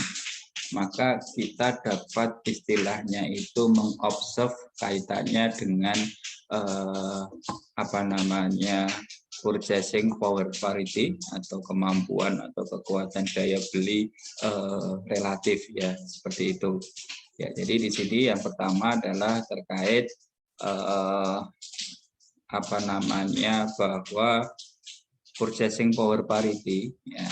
maka kita dapat istilahnya itu mengobserv kaitannya dengan apa namanya purchasing power parity atau kemampuan atau kekuatan daya beli relatif, ya, seperti itu. Ya, jadi di sini yang pertama adalah terkait apa namanya bahwa purchasing power parity, ya,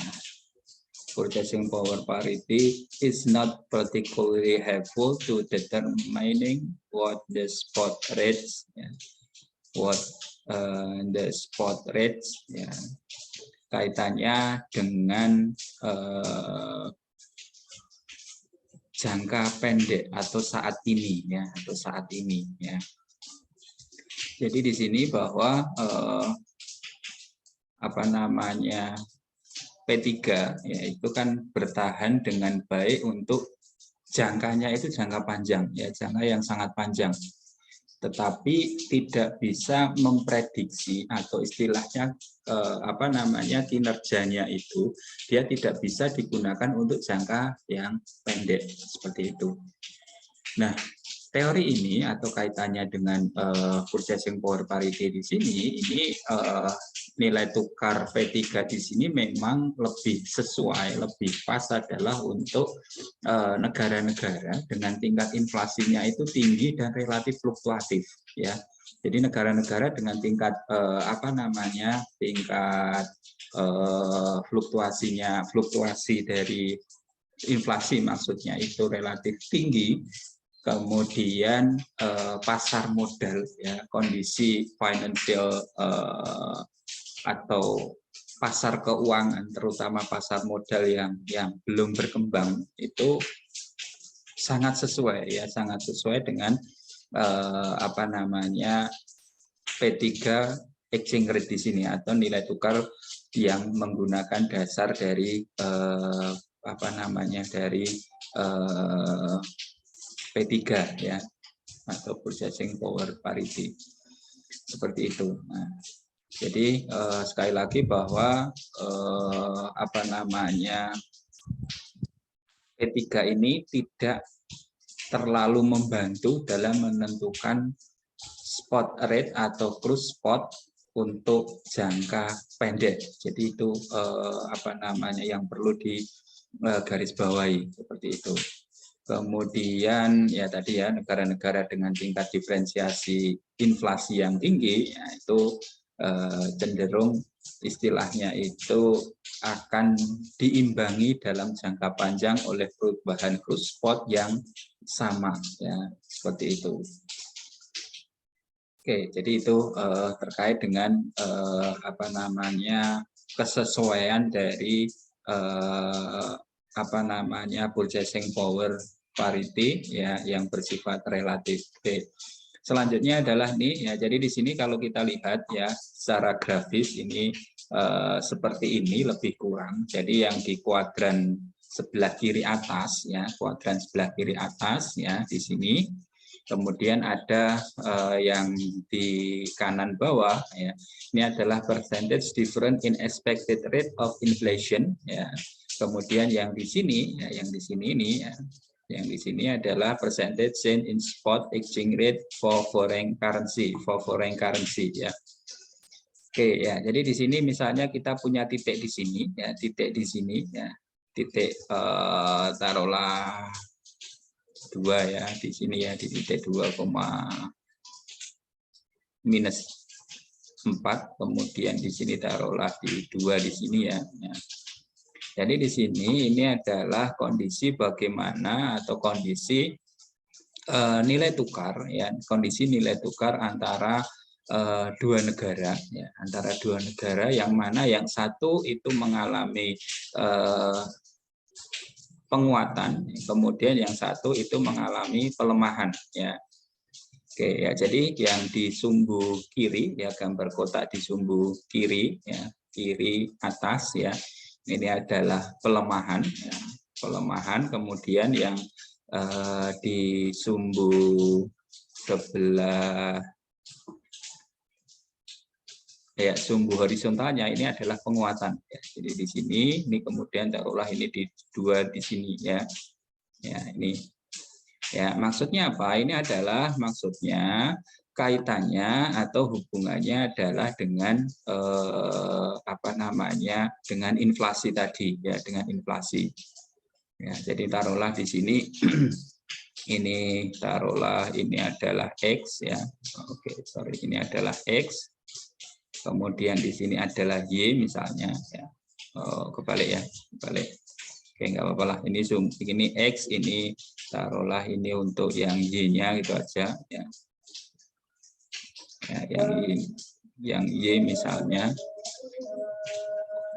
purchasing power parity is not particularly helpful to determining what the spot rates, ya, what the spot rates, ya, kaitannya dengan jangka pendek atau saat ini, ya, atau saat ini, ya. Jadi di sini bahwa apa namanya P3, ya, itu kan bertahan dengan baik untuk jangkanya itu jangka panjang, ya, jangka yang sangat panjang. Tetapi tidak bisa memprediksi atau istilahnya apa namanya kinerjanya itu dia tidak bisa digunakan untuk jangka yang pendek, seperti itu. Nah, teori ini atau kaitannya dengan purchasing power parity di sini, ini nilai tukar P3 di sini memang lebih sesuai, lebih pas adalah untuk negara-negara dengan tingkat inflasinya itu tinggi dan relatif fluktuatif, ya. Jadi negara-negara dengan tingkat apa namanya tingkat fluktuasi dari inflasi maksudnya itu relatif tinggi. Kemudian pasar modal, ya, kondisi financial atau pasar keuangan, terutama pasar modal yang belum berkembang itu sangat sesuai, ya, sangat sesuai dengan apa namanya P3 exchange rate di sini atau nilai tukar yang menggunakan dasar dari apa namanya dari P3, ya, atau purchasing power parity, seperti itu. Nah, jadi sekali lagi bahwa apa namanya P3 ini tidak terlalu membantu dalam menentukan spot rate atau cruise spot untuk jangka pendek. Jadi itu apa namanya yang perlu digarisbawahi, seperti itu. Kemudian ya tadi, ya, negara-negara dengan tingkat diferensiasi inflasi yang tinggi, ya, itu cenderung istilahnya itu akan diimbangi dalam jangka panjang oleh perubahan cruise spot yang sama, ya, seperti itu. Oke, jadi itu terkait dengan apa namanya kesesuaian dari apa namanya purchasing power parity, ya, yang bersifat relatif. Oke. Selanjutnya adalah nih, ya, jadi di sini kalau kita lihat, ya, secara grafis ini seperti ini lebih kurang. Jadi yang di kuadran sebelah kiri atas, ya, kuadran sebelah kiri atas, ya, di sini. Kemudian ada yang di kanan bawah, ya, ini adalah percentage difference in expected rate of inflation, ya. Kemudian yang di sini, ya, yang di sini ini, ya, yang di sini adalah percentage change in spot exchange rate for foreign currency, ya. Oke, ya, jadi di sini misalnya kita punya titik di sini, ya, titik di sini, ya, titik taruhlah 2, ya, di sini, ya, di titik 2, minus 4, kemudian di sini taruhlah di 2 di sini, ya. Jadi di sini ini adalah kondisi bagaimana atau kondisi nilai tukar, ya, kondisi nilai tukar antara dua negara, ya, antara dua negara yang mana yang satu itu mengalami penguatan, kemudian yang satu itu mengalami pelemahan, ya. Oke, ya, jadi yang di sumbu kiri, ya, gambar kotak di sumbu kiri, ya, kiri atas, ya, ini adalah pelemahan, ya, pelemahan. Kemudian yang di sumbu sebelah, ya, sumbu horizontalnya ini adalah penguatan, ya. Jadi di sini, ini kemudian taruhlah ini di dua di sini, ya, ya, ini, ya, maksudnya apa? Ini adalah maksudnya kaitannya atau hubungannya adalah dengan apa namanya, dengan inflasi tadi, ya, dengan inflasi, ya. Jadi taruhlah di sini ini taruhlah ini adalah X, ya. Oke, sorry, ini adalah X. Kemudian di sini adalah Y misalnya, ya. Oh, kebalik, ya, kebalik. Oke, nggak apa-apa lah. Ini X, ini taruhlah ini untuk yang Y-nya gitu aja, ya. Ya, yang Y misalnya.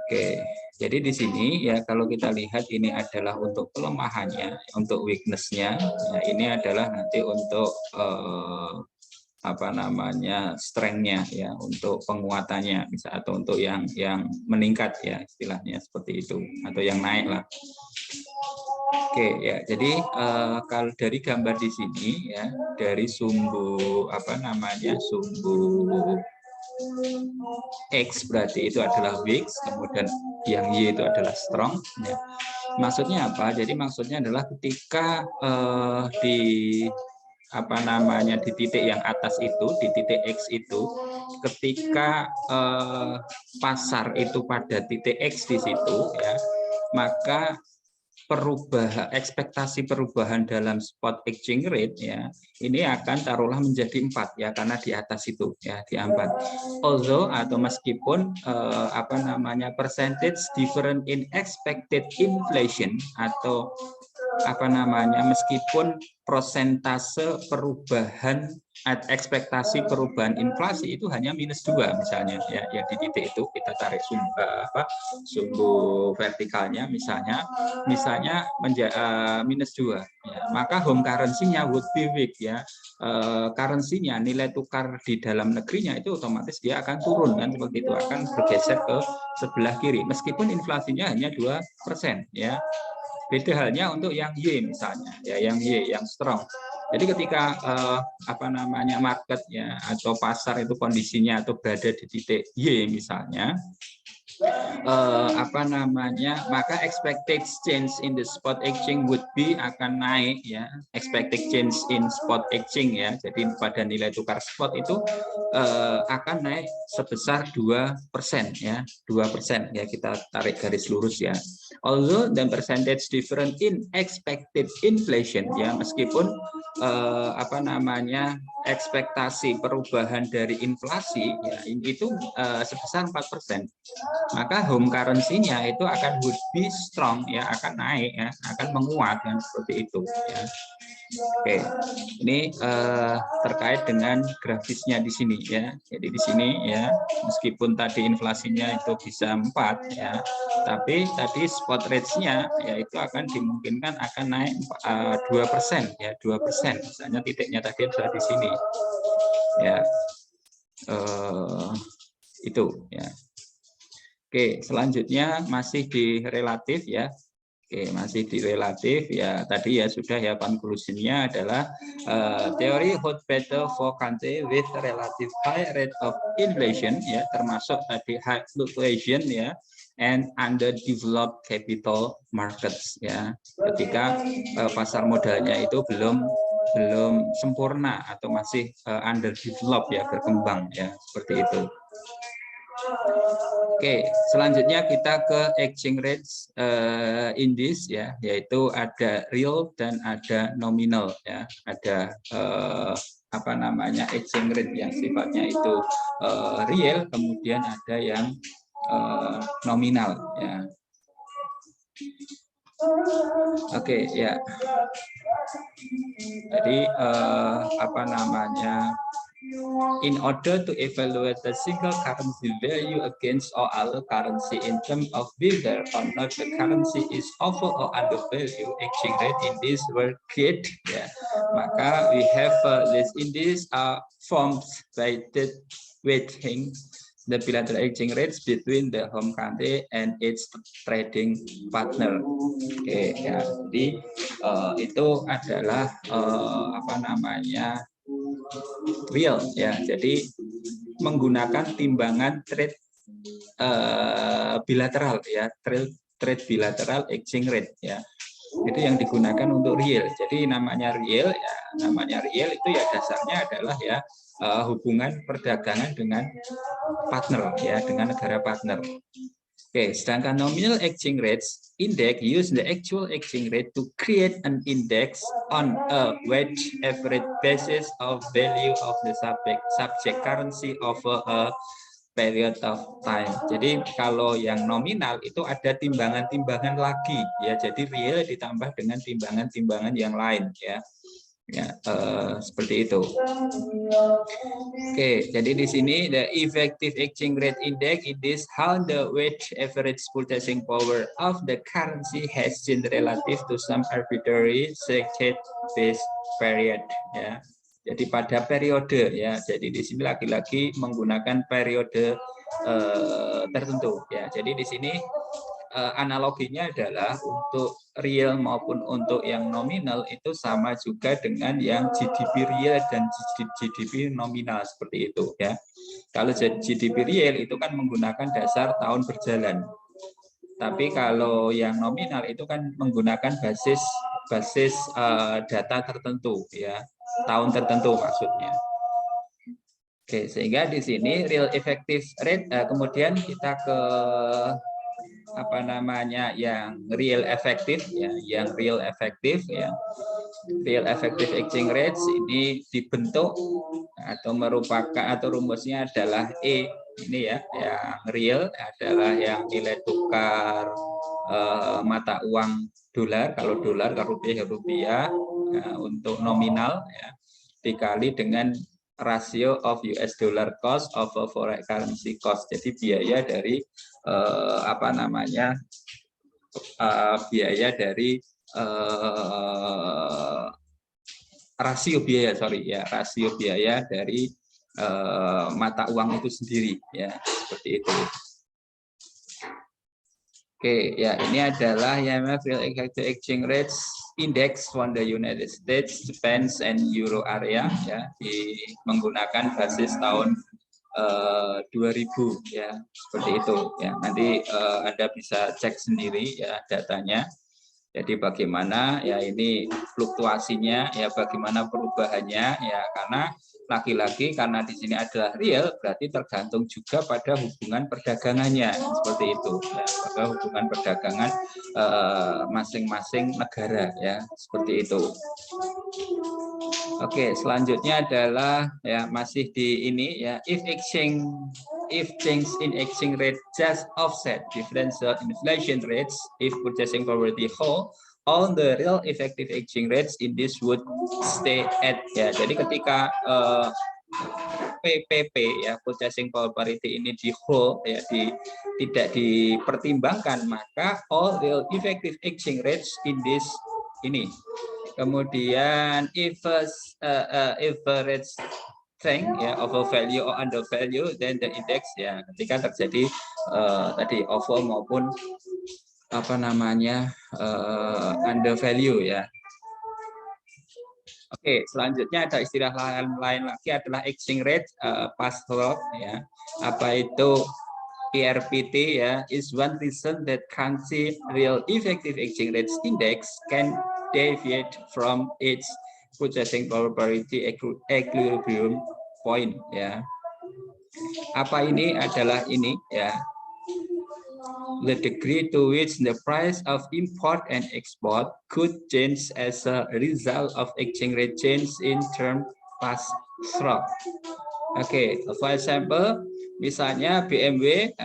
Oke, jadi di sini, ya, kalau kita lihat ini adalah untuk pelemahannya, untuk weakness-nya, ya, ini adalah nanti untuk apa namanya, strength-nya, ya, untuk penguatannya bisa, atau untuk yang meningkat, ya, istilahnya seperti itu, atau yang naik lah. Oke, ya, jadi kalau dari gambar di sini, ya, dari sumbu apa namanya, sumbu X berarti itu adalah weak, kemudian yang Y itu adalah strong, ya. Maksudnya apa? Jadi maksudnya adalah ketika di apa namanya, di titik yang atas itu, di titik X itu, ketika pasar itu pada titik X di situ, ya, maka ekspektasi perubahan dalam spot exchange rate, ya, ini akan taruhlah menjadi 4, ya, karena di atas itu, ya, di 4. Although atau meskipun apa namanya, percentage different in expected inflation, atau apa namanya, meskipun persentase perubahan ekspektasi perubahan inflasi itu hanya -2 misalnya, ya, yang di titik itu kita tarik sumbu vertikalnya misalnya -2, ya, maka home currency-nya would be weak, ya, currency-nya, nilai tukar di dalam negerinya itu otomatis dia akan turun, kan, seperti itu, akan bergeser ke sebelah kiri meskipun inflasinya hanya 2%, ya. Beda halnya untuk yang Y misalnya, ya, yang Y, yang strong. Jadi ketika apa namanya, market, ya, atau pasar itu kondisinya atau berada di titik Y misalnya, apa namanya, maka expected change in the spot exchange would be akan naik, ya, expected change in spot exchange, ya. Jadi pada nilai tukar spot itu akan naik sebesar 2%, ya, 2%, ya, kita tarik garis lurus, ya. Although the percentage different in expected inflation, ya, meskipun apa namanya, ekspektasi perubahan dari inflasi, ya, itu sebesar 4%, maka home currency-nya itu akan would be strong, ya, akan naik, ya, akan menguat, kan, seperti itu, ya. Oke, ini terkait dengan grafisnya di sini, ya. Jadi di sini, ya, meskipun tadi inflasinya itu bisa 4, ya, tapi tadi spot rate-nya, ya, itu akan dimungkinkan akan naik 2%, ya, 2%. Misalnya titiknya tadi sudah di sini, ya, itu, ya. Oke, selanjutnya masih di relatif, ya. Oke, masih di relatif, ya. Tadi, ya, sudah, ya, conclusion-nya adalah teori hold better for country with relative high rate of inflation, ya, termasuk tadi high fluctuation, ya, and underdeveloped capital markets, ya. Ketika pasar modalnya itu belum sempurna atau masih underdeveloped, ya, berkembang, ya, seperti itu. Oke, selanjutnya kita ke exchange rates index, ya, yaitu ada real dan ada nominal, ya. Ada apa namanya, exchange rate yang sifatnya itu real, kemudian ada yang nominal, ya. Oke, ya. Jadi apa namanya? In order to evaluate the single currency value against all other currency in terms of whether or not the currency is over or under value, exchange rate indices were created. Ya. Maka we have this indices are formed by the weighting the bilateral exchange rates between the home country and its trading partner. Oke, ya. Jadi itu adalah apa namanya? Real, ya. Jadi menggunakan timbangan trade bilateral, ya, trade bilateral exchange rate, ya. Itu yang digunakan untuk real. Jadi namanya real, ya, namanya real itu ya dasarnya adalah ya hubungan perdagangan dengan partner, ya, dengan negara partner. Oke, sedangkan nominal exchange rates index use the actual exchange rate to create an index on a weighted average basis of value of the subject currency over a period of time. Jadi kalau yang nominal itu ada timbangan-timbangan lagi, ya. Jadi real ditambah dengan timbangan-timbangan yang lain, ya. Ya, seperti itu. Oke, jadi di sini the effective exchange rate index it is how the weighted average purchasing power of the currency has changed relative to some arbitrary selected base period, ya. Jadi pada periode, ya. Jadi di sini lagi-lagi menggunakan periode tertentu, ya. Jadi di sini analoginya adalah untuk real maupun untuk yang nominal itu sama juga dengan yang GDP real dan GDP nominal, seperti itu, ya. Kalau GDP real itu kan menggunakan dasar tahun berjalan. Tapi kalau yang nominal itu kan menggunakan basis data tertentu, ya. Tahun tertentu maksudnya. Oke, sehingga di sini real effective rate, kemudian kita ke apa namanya yang real efektif, ya, yang real efektif, ya. Real effective exchange rates ini dibentuk atau merupakan atau rumusnya adalah E ini, ya, yang real adalah yang nilai tukar mata uang dolar, kalau dolar, kalau rupiah ya rupiah, ya, untuk nominal, ya, dikali dengan rasio of US dollar cost over foreign currency cost. Jadi biaya dari apa namanya biaya dari rasio biaya dari mata uang itu sendiri, ya, seperti itu. Oke, ya, ini adalah IMF Real Effective Exchange Rates Index from the United States, Japan, and Euro area, ya, menggunakan basis tahun 2000, ya, seperti itu, ya. Nanti Anda bisa cek sendiri, ya, datanya. Jadi bagaimana, ya, ini fluktuasinya, ya, bagaimana perubahannya, ya, karena lagi-lagi karena di sini adalah real, berarti tergantung juga pada hubungan perdagangannya, seperti itu, ya, pada hubungan perdagangan masing-masing negara, ya, seperti itu. Oke, selanjutnya adalah, ya, masih di ini, ya, if change in exchange rate just offset differential inflation rates, if purchasing power the whole, all the real effective exchange rates in this would stay at, ya. Jadi ketika PPP, ya, purchasing power parity ini di whole, ya, tidak dipertimbangkan, maka all real effective exchange rates in this ini. Kemudian if rate strength, ya, over value or under value, then the index, ya, ketika terjadi tadi over maupun apa namanya under value, ya. Oke, selanjutnya ada istilah lain lagi adalah exchange rate pass-through, ya. Apa itu PRPT, ya, is one reason that currency real effective exchange rates index can deviate from its purchasing power parity equilibrium point, ya. Apa ini adalah ini, ya, the degree to which the price of import and export could change as a result of exchange rate change in term pass-through. Oke, for example, misalnya BMW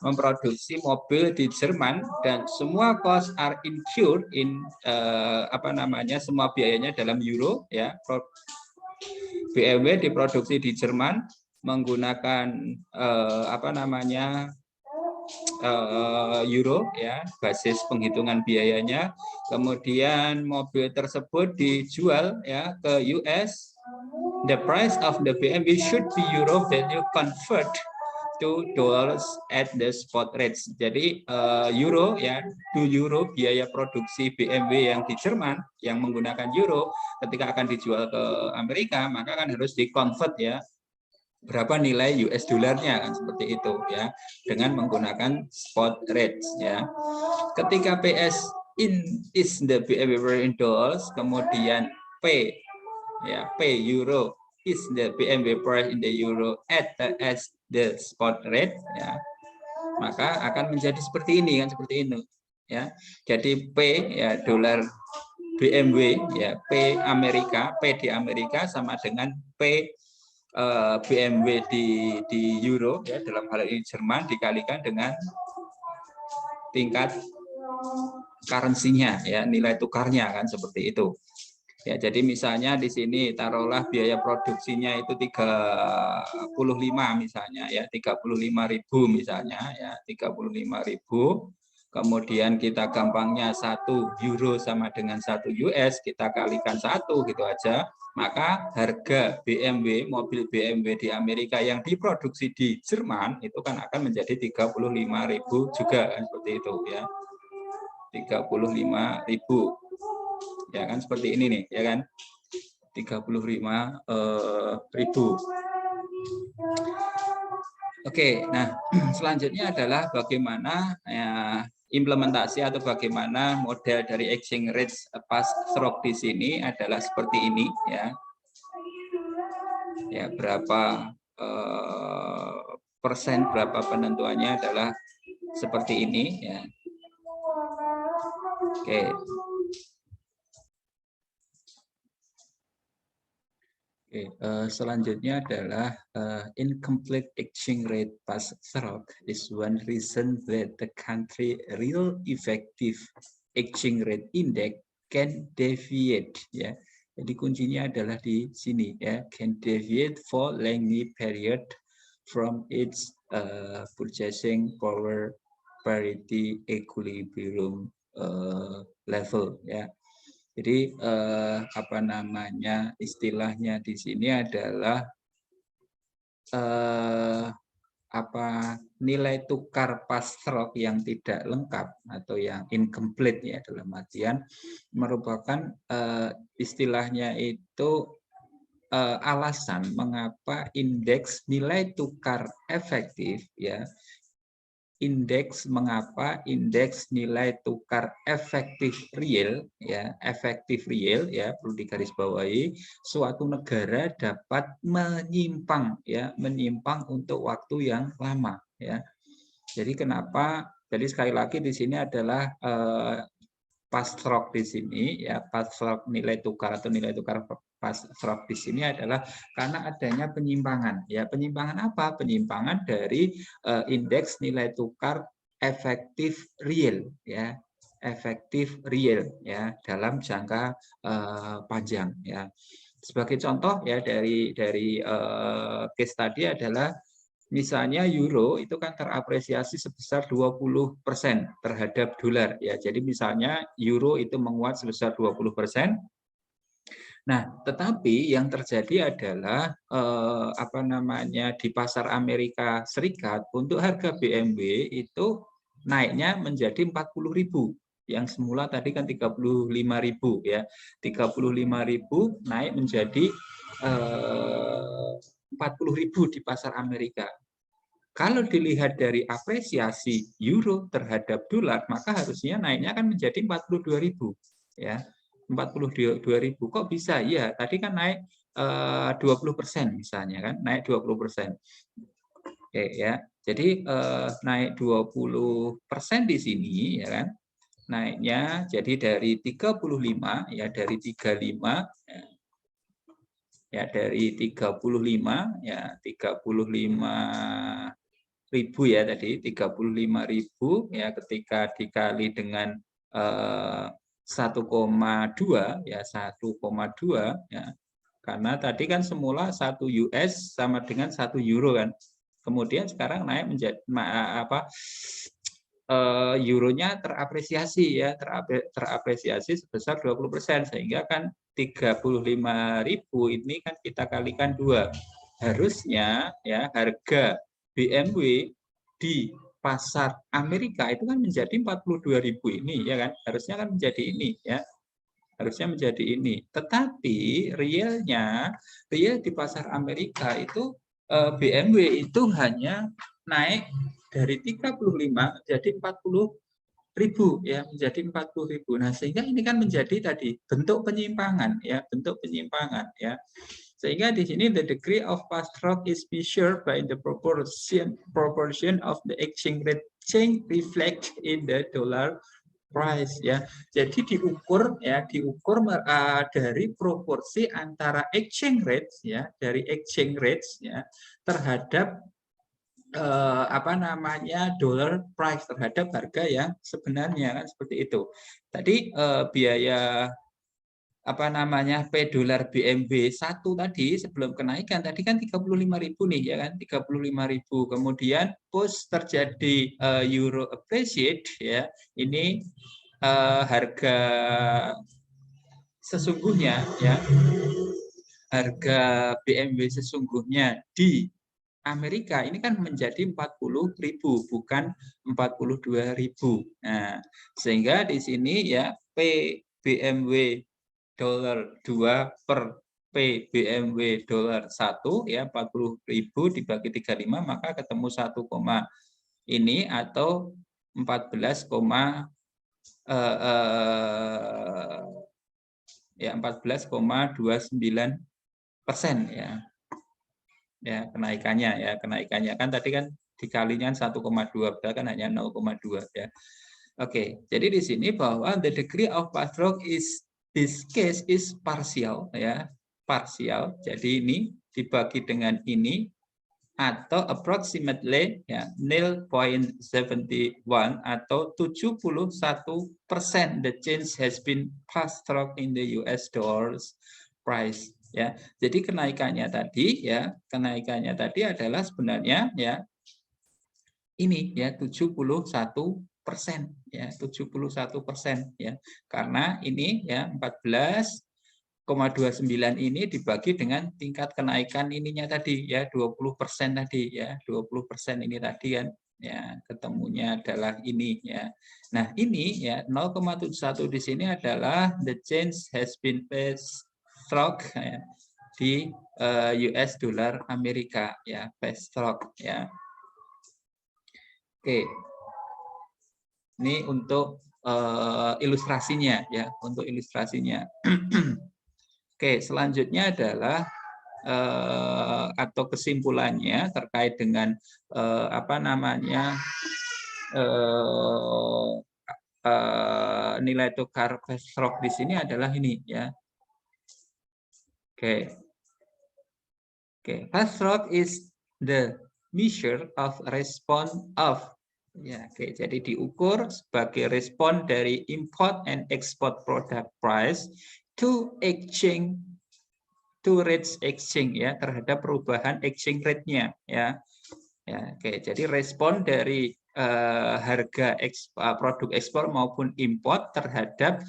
memproduksi mobil di Jerman dan semua cost are incurred in semua biayanya dalam euro ya. BMW diproduksi di Jerman menggunakan euro ya, basis penghitungan biayanya. Kemudian mobil tersebut dijual ya ke US. The price of the BMW should be euro, then you convert to dollars at the spot rates. Jadi euro ya, 2 euro biaya produksi BMW yang di Jerman yang menggunakan euro ketika akan dijual ke Amerika, maka kan harus di-convert ya, berapa nilai US dollarnya kan, seperti itu ya, dengan menggunakan spot rates ya. Ketika PS is the BMW in dollars, kemudian P euro is the BMW price in the euro at the spot rate ya, maka akan menjadi seperti ini kan, seperti ini ya. Jadi P ya dolar BMW ya, P Amerika, P di Amerika sama dengan P BMW di euro ya, dalam hal ini Jerman, dikalikan dengan tingkat currency-nya ya, nilai tukarnya kan, seperti itu. Ya, jadi misalnya di sini taruhlah biaya produksinya itu 35 misalnya ya, 35.000 misalnya ya, 35.000. Kemudian kita gampangnya 1 euro sama dengan 1 US, kita kalikan 1 gitu aja. Maka harga BMW, mobil BMW di Amerika yang diproduksi di Jerman itu kan akan menjadi 35.000 juga kan, seperti itu ya. 35.000. Ya kan, seperti ini nih ya kan, 35.000. Oke, nah selanjutnya adalah bagaimana ya, implementasi atau bagaimana model dari exchange rate pass-through di sini adalah seperti ini ya. Ya, berapa persen, berapa penentuannya adalah seperti ini ya. Oke. Selanjutnya adalah incomplete exchange rate pass-through is one reason that the country real effective exchange rate index can deviate ya. Jadi kuncinya adalah di sini ya, can deviate for lengthy period from its purchasing power parity equilibrium level ya. Jadi istilahnya di sini adalah nilai tukar pass-through yang tidak lengkap atau yang incomplete ya, dalam artian merupakan istilahnya itu alasan mengapa indeks nilai tukar efektif ya, indeks nilai tukar efektif real ya, perlu digarisbawahi, suatu negara dapat menyimpang untuk waktu yang lama ya. Jadi sekali lagi di sini adalah pass-through di sini ya, pass-through nilai tukar atau nilai tukar pass-through di sini adalah karena adanya penyimpangan ya. Penyimpangan apa? Penyimpangan dari indeks nilai tukar efektif real ya, dalam jangka panjang ya. Sebagai contoh ya dari case tadi adalah misalnya euro itu kan terapresiasi sebesar 20% terhadap dolar ya. Jadi misalnya euro itu menguat sebesar 20%. Nah, tetapi yang terjadi adalah di pasar Amerika Serikat untuk harga BMW itu naiknya menjadi 40.000. Yang semula tadi kan 35.000 ya. 35.000 naik menjadi 40.000 di pasar Amerika. Kalau dilihat dari apresiasi euro terhadap dolar, maka harusnya naiknya akan menjadi 42.000 ya. 42.000 kok bisa? Ya, tadi kan naik 20% misalnya kan, naik 20%. Oke ya. Jadi naik 20% di sini ya kan. Naiknya jadi dari 35 ya, dari 35 ya, dari 35 ya, 35.000 ya tadi 35.000 ya ketika dikali dengan 1,2 ya 1,2 ya. Karena tadi kan semula 1 US sama dengan 1 euro kan. Kemudian sekarang naik menjadi euronya terapresiasi ya, terapresiasi sebesar 20%, sehingga kan 35.000 ini kan kita kalikan 2. Harusnya ya harga BMW di pasar Amerika itu kan menjadi 42.000 ini ya kan, harusnya kan menjadi ini ya. Harusnya menjadi ini. Tetapi real di pasar Amerika itu BMW itu hanya naik dari 35 jadi 40.000 ya, menjadi 40.000. Nah, sehingga ini kan menjadi tadi bentuk penyimpangan ya, bentuk penyimpangan ya. Sehingga di sini the degree of pass-through is measured by the proportion of the exchange rate change reflect in the dollar price ya. Jadi diukur dari proporsi antara exchange rates ya, dari exchange rates ya terhadap dollar price, terhadap harga yang sebenarnya kan, seperti itu. Tadi biaya P dolar BMW 1 tadi sebelum kenaikan tadi kan 35.000 nih ya kan, 35.000. Kemudian post terjadi euro appreciate ya, ini harga sesungguhnya ya, harga BMW sesungguhnya di Amerika ini kan menjadi 40.000 bukan 42.000. Nah, sehingga di sini ya P BMW $2 per P BMW $1 ya 40.000 dibagi 35 maka ketemu 1, ini atau 14,29% ya. Ya, kenaikannya kan tadi kan dikalinya 1,2 padahal kan hanya 0,2 ya. Oke, jadi di sini bahwa the degree of pass-through this case is partial ya, parsial. Jadi ini dibagi dengan ini atau approximately ya 0.71 atau 71% the change has been passed through in the US dollars price ya. Jadi kenaikannya tadi adalah sebenarnya ya ini ya 71% ya, 71% ya. Karena ini ya 14,29 ini dibagi dengan tingkat kenaikan ininya tadi ya 20% tadi ya, 20% ini tadi kan ya, ketemunya adalah ini ya. Nah, ini ya 0,71 di sini adalah the change has been passed through ya, di US dolar Amerika ya, passed through ya. Oke. Ini untuk ilustrasinya ya, untuk ilustrasinya. Oke, selanjutnya adalah atau kesimpulannya terkait dengan nilai tukar pass-through di sini adalah ini ya. Oke. Oke, pass-through is the measure of response of ya, oke. Jadi diukur sebagai respon dari import and export product price to rates exchange ya, terhadap perubahan exchange rate-nya ya. Ya, oke. Jadi respon dari harga produk ekspor maupun import terhadap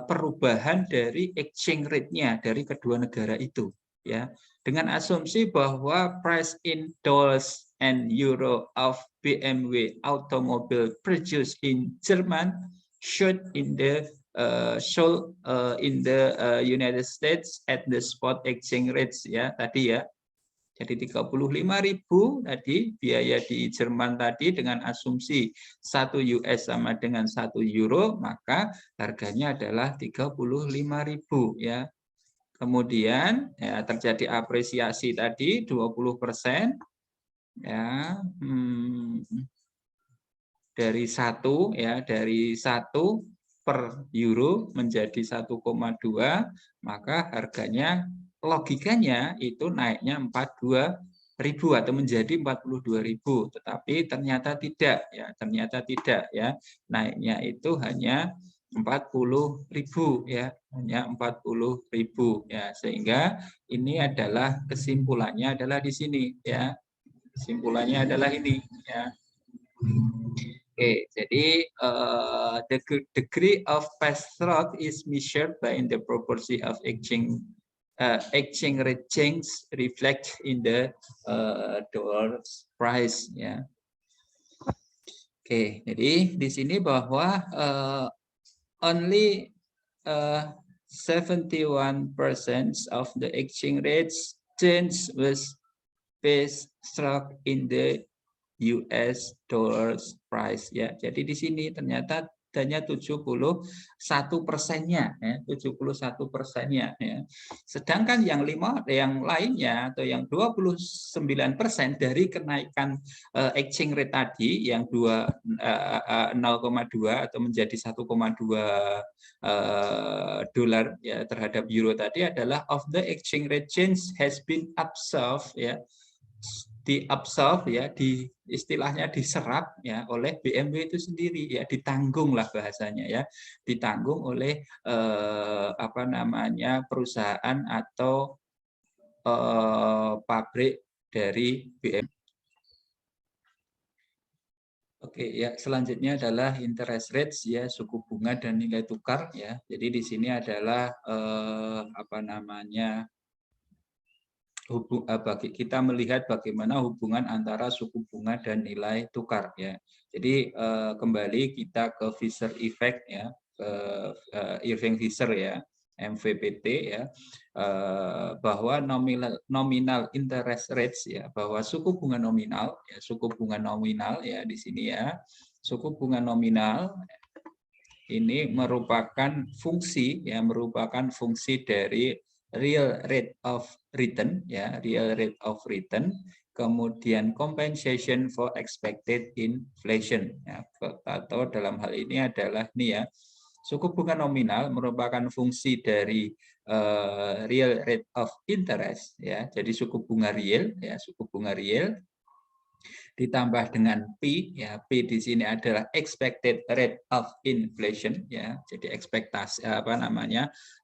perubahan dari exchange rate-nya dari kedua negara itu ya. Dengan asumsi bahwa price in dollars and euro of BMW automobile produced in German should in the United States at the spot exchange rates ya tadi ya. Jadi 35.000 tadi biaya di Jerman tadi dengan asumsi 1 US sama dengan 1 euro, maka harganya adalah 35.000 ya. Kemudian ya terjadi apresiasi tadi 20% ya, dari 1 ya, dari 1 per euro menjadi 1,2, maka harganya logikanya itu naiknya 42.000 atau menjadi 42.000, tetapi ternyata tidak ya, naiknya itu hanya 40.000 ya, hanya 40.000 ya, sehingga ini adalah kesimpulannya adalah di sini ya, kesimpulannya adalah ini ya. Oke, jadi the degree of pass-through is measured by the proportion of exchange rate change reflect in the dollar price ya. Oke, jadi di sini bahwa only 71% of the exchange rates change was pass-through in the US dollars price ya. Jadi di sini ternyata hanya 71%-nya ya, 71%-nya ya. Sedangkan yang lainnya atau yang 29% dari kenaikan exchange rate tadi yang 0,2 atau menjadi 1,2 dolar ya terhadap euro tadi adalah of the exchange rate change has been absorbed ya, diabsorb ya, istilahnya diserap ya oleh BMW itu sendiri ya, ditanggung lah bahasanya ya, ditanggung oleh perusahaan atau pabrik dari BMW. Oke ya, selanjutnya adalah interest rates ya, suku bunga dan nilai tukar ya. Jadi di sini adalah kita melihat bagaimana hubungan antara suku bunga dan nilai tukar ya. Jadi kembali kita ke Fisher effect ya, ke Irving Fisher ya, MVPT ya, bahwa nominal interest rates ya, bahwa suku bunga nominal ya di sini ya, suku bunga nominal ini merupakan fungsi dari real rate of return ya, kemudian compensation for expected inflation ya, atau dalam hal ini adalah nih ya, suku bunga nominal merupakan fungsi dari real rate of interest ya, jadi suku bunga real ditambah dengan P ya, P di sini adalah expected rate of inflation ya, jadi ekspektasi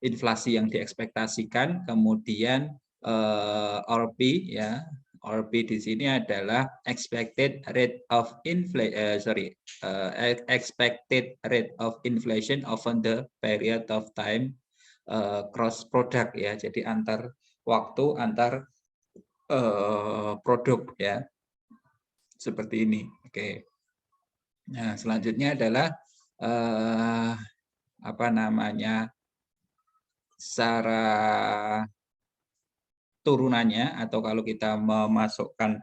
inflasi yang diekspektasikan, kemudian RP ya, RP di sini adalah expected rate of expected rate of inflation over the period of time cross product ya, jadi antar waktu antar produk ya, seperti ini. Oke. Nah, selanjutnya adalah secara turunannya, atau kalau kita memasukkan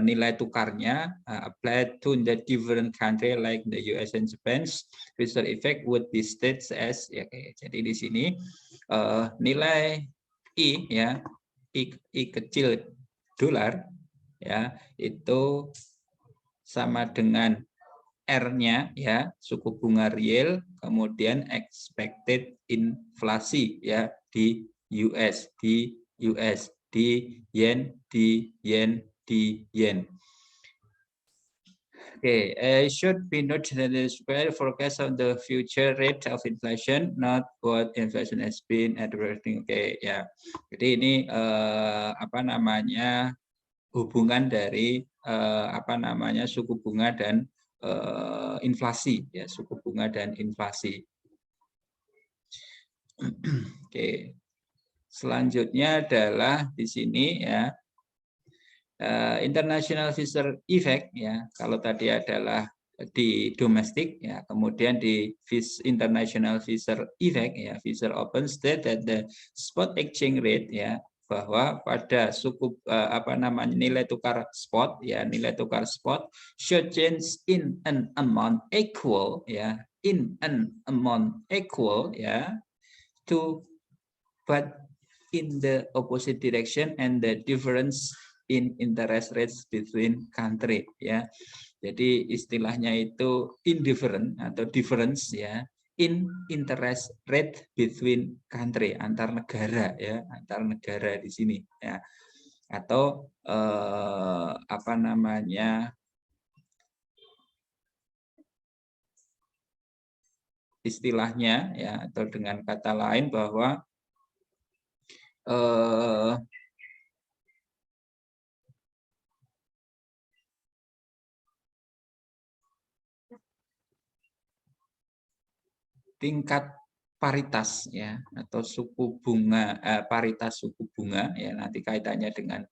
nilai tukarnya applied to the different country like the US and Japan, Fisher effect would be stated as ya, jadi di sini nilai I ya, I kecil dolar ya, itu sama dengan R-nya ya, suku bunga real, kemudian expected inflasi ya di US, di yen, di yen. Okay, should be noted that the forecast of the future rate of inflation, not what inflation has been adverting. Oke ya, jadi ini hubungan dari suku bunga dan inflasi ya, suku bunga dan inflasi. Oke. Selanjutnya adalah di sini ya, international Fisher effect ya. Kalau tadi adalah di domestik ya, kemudian di international Fisher effect ya, Fisher open state that the spot exchange rate ya, bahwa pada suku nilai tukar spot ya, nilai tukar spot should change in an amount equal ya, to but in the opposite direction and the difference in interest rates between country ya. Jadi istilahnya itu indifferent atau difference ya, in interest rate between country, antar negara ya, antar negara di sini ya. atau apa namanya, istilahnya ya, atau dengan kata lain bahwa tingkat paritas ya, atau suku bunga, paritas suku bunga ya, nanti kaitannya dengan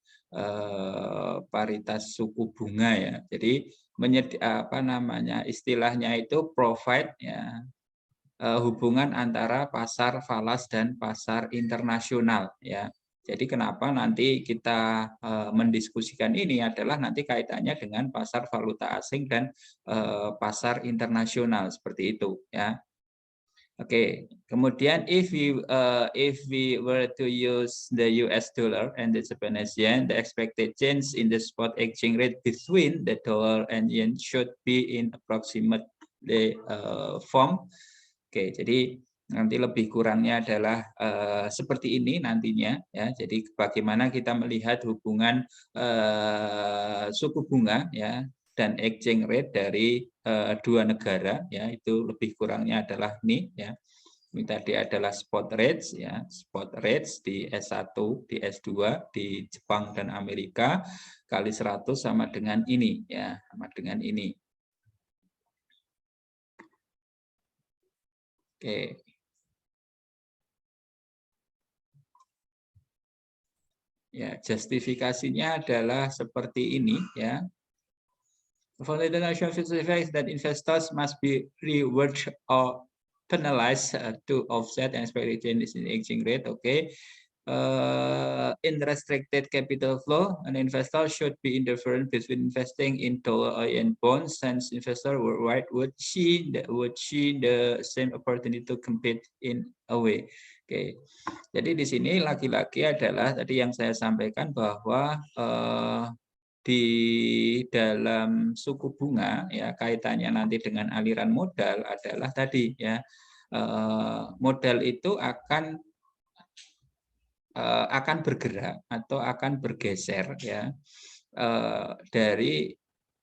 paritas suku bunga ya. Jadi apa namanya, istilahnya itu provide ya, hubungan antara pasar falas dan pasar internasional ya. Jadi kenapa nanti kita mendiskusikan ini adalah nanti kaitannya dengan pasar valuta asing dan pasar internasional seperti itu ya. Oke, kemudian if we were to use the US dollar and the Japanese yen, the expected change in the spot exchange rate between the dollar and yen should be in approximate form. Oke, jadi nanti lebih kurangnya adalah seperti ini nantinya ya. Jadi bagaimana kita melihat hubungan suku bunga ya dan exchange rate dari dua negara ya, itu lebih kurangnya adalah ini ya. Ini tadi adalah spot rates ya, spot rates di S1, di S2 di Jepang dan Amerika kali 100 sama dengan ini ya, sama dengan ini. Oke. Ya, justifikasinya adalah seperti ini ya. For the international effects that investors must be rewarded or penalized to offset and expected changes in exchange rate. Okay. In restricted capital flow, an investor should be indifferent between investing in dollar or yen bonds, since investor worldwide would see the same opportunity to compete in a way. Oke, jadi di sini lagi-lagi adalah tadi yang saya sampaikan bahwa di dalam suku bunga ya, kaitannya nanti dengan aliran modal adalah tadi ya, modal itu akan bergerak atau akan bergeser ya dari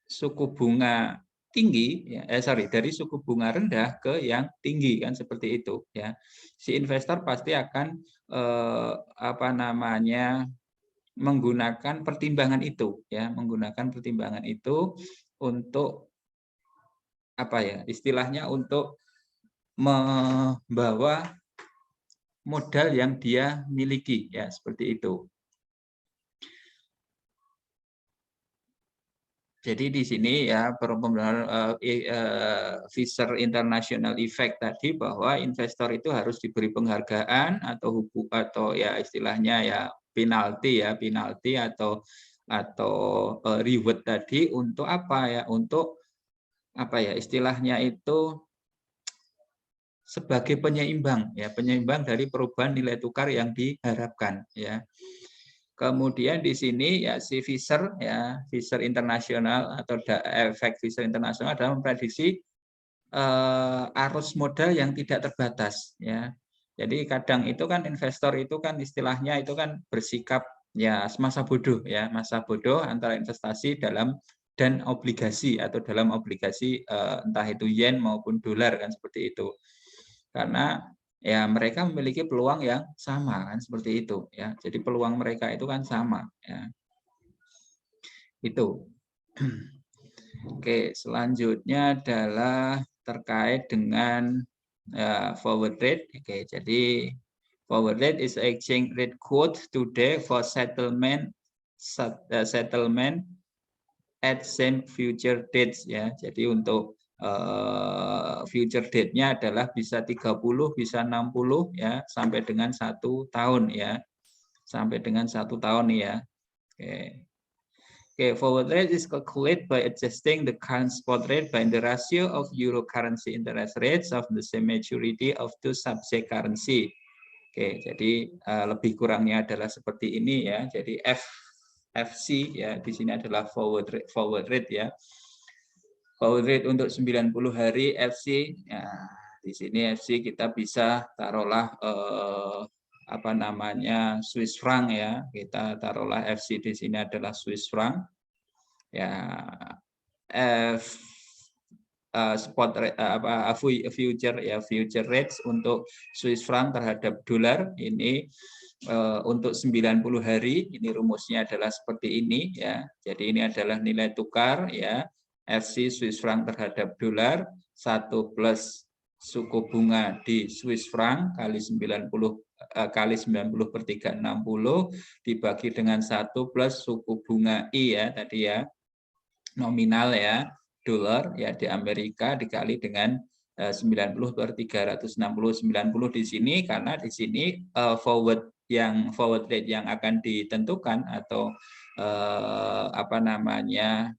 suku bunga tinggi ya, dari suku bunga rendah ke yang tinggi kan, seperti itu ya. Si investor pasti akan apa namanya, menggunakan pertimbangan itu ya, menggunakan pertimbangan itu untuk apa ya, istilahnya untuk membawa modal yang dia miliki ya, seperti itu. Jadi di sini ya Fisher International Effect tadi, bahwa investor itu harus diberi penghargaan atau ya istilahnya ya penalti atau reward tadi untuk apa ya, untuk apa ya istilahnya itu sebagai penyeimbang ya, penyeimbang dari perubahan nilai tukar yang diharapkan ya. Kemudian di sini ya si Fisher ya, Fisher International atau efek Fisher International adalah memprediksi arus modal yang tidak terbatas ya. Jadi kadang itu kan investor itu kan istilahnya itu kan bersikap ya masa bodoh ya, masa bodoh antara investasi dalam dan obligasi atau dalam obligasi entah itu yen maupun dolar kan, seperti itu. Karena ya mereka memiliki peluang yang sama kan, seperti itu ya. Jadi peluang mereka itu kan sama ya. Itu. Oke, selanjutnya adalah terkait dengan forward rate. Oke, jadi forward rate is exchange rate quote today for settlement at same future dates ya. Jadi untuk future date-nya adalah bisa 30, bisa 60 ya, sampai dengan 1 tahun ya. Sampai dengan 1 tahun ya. Oke. Okay, forward rate is calculated by adjusting the current spot rate by the ratio of euro currency interest rates of the same maturity of two subject currency. Oke, jadi lebih kurangnya adalah seperti ini ya. Jadi FC ya, di sini adalah forward rate ya. Forward rate untuk 90 hari FC ya, di sini FC kita bisa taruhlah apa namanya Swiss franc ya. Kita taruhlah FC di sini adalah Swiss franc. Ya, spot future ya, future rates untuk Swiss franc terhadap dolar ini untuk 90 hari, ini rumusnya adalah seperti ini ya. Jadi ini adalah nilai tukar ya, FC Swiss franc terhadap dolar 1 plus suku bunga di Swiss franc kali 90 kali 90 per 360 dibagi dengan 1 plus suku bunga I ya tadi ya, nominal ya, dolar ya di Amerika dikali dengan 90 per 360. 90 di sini karena di sini forward rate yang akan ditentukan atau apa namanya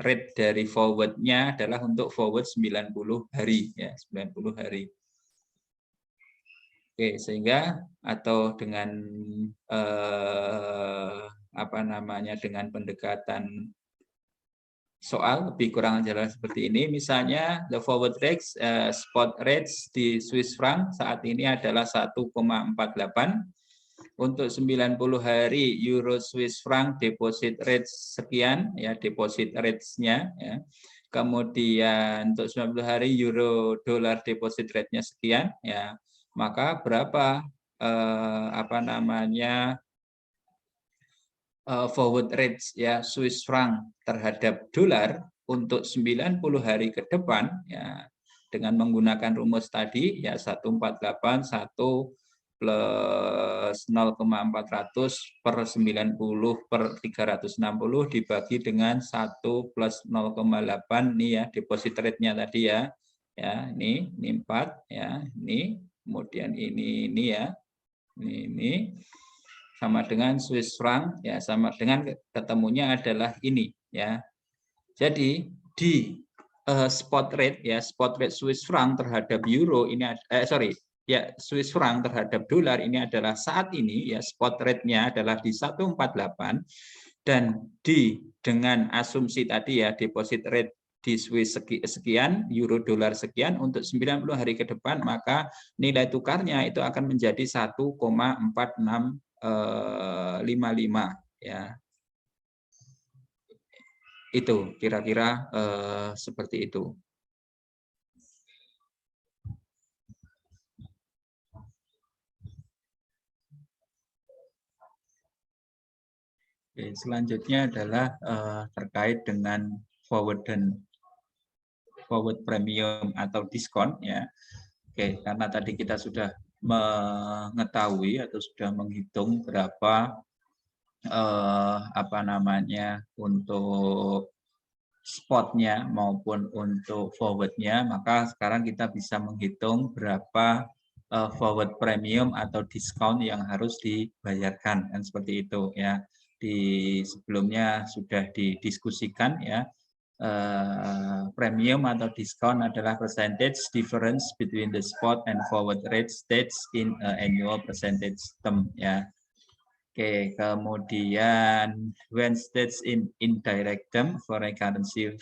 rate dari forwardnya adalah untuk forward 90 hari ya, 90 hari. Oke, sehingga atau dengan apa namanya dengan pendekatan soal lebih kurang adalah seperti ini. Misalnya the forward rates spot rates di Swiss franc saat ini adalah 1,48. Untuk 90 hari euro Swiss franc deposit rates sekian ya, deposit rates-nya ya. Kemudian untuk 90 hari euro dolar deposit rate-nya sekian ya. Maka berapa apa namanya forward rates ya Swiss franc terhadap dolar untuk 90 hari ke depan ya dengan menggunakan rumus tadi ya 148 1 plus 0,400 per 90 per 360 dibagi dengan 1 plus 0,8 nih ya deposit rate-nya tadi ya. Ya, ini 4 ya, ini kemudian ini ya. Ini sama dengan Swiss franc ya, sama dengan ketemunya adalah ini ya. Jadi di spot rate ya, spot rate Swiss franc terhadap euro ini ya Swiss franc terhadap dolar ini adalah saat ini ya spot rate-nya adalah di 148 dan dengan asumsi tadi ya deposit rate di Swiss sekian, euro dolar sekian untuk 90 hari ke depan, maka nilai tukarnya itu akan menjadi 1,4655 ya. Itu kira-kira seperti itu. Oke, selanjutnya adalah terkait dengan forward premium atau diskon ya. Oke, karena tadi kita sudah mengetahui atau sudah menghitung berapa apa namanya untuk spotnya maupun untuk forwardnya, maka sekarang kita bisa menghitung berapa forward premium atau diskon yang harus dibayarkan kan seperti itu ya. Di sebelumnya sudah didiskusikan ya. Premium atau diskon adalah percentage difference between the spot and forward rate states in annual percentage term ya. Oke, kemudian when states in indirect term foreign currency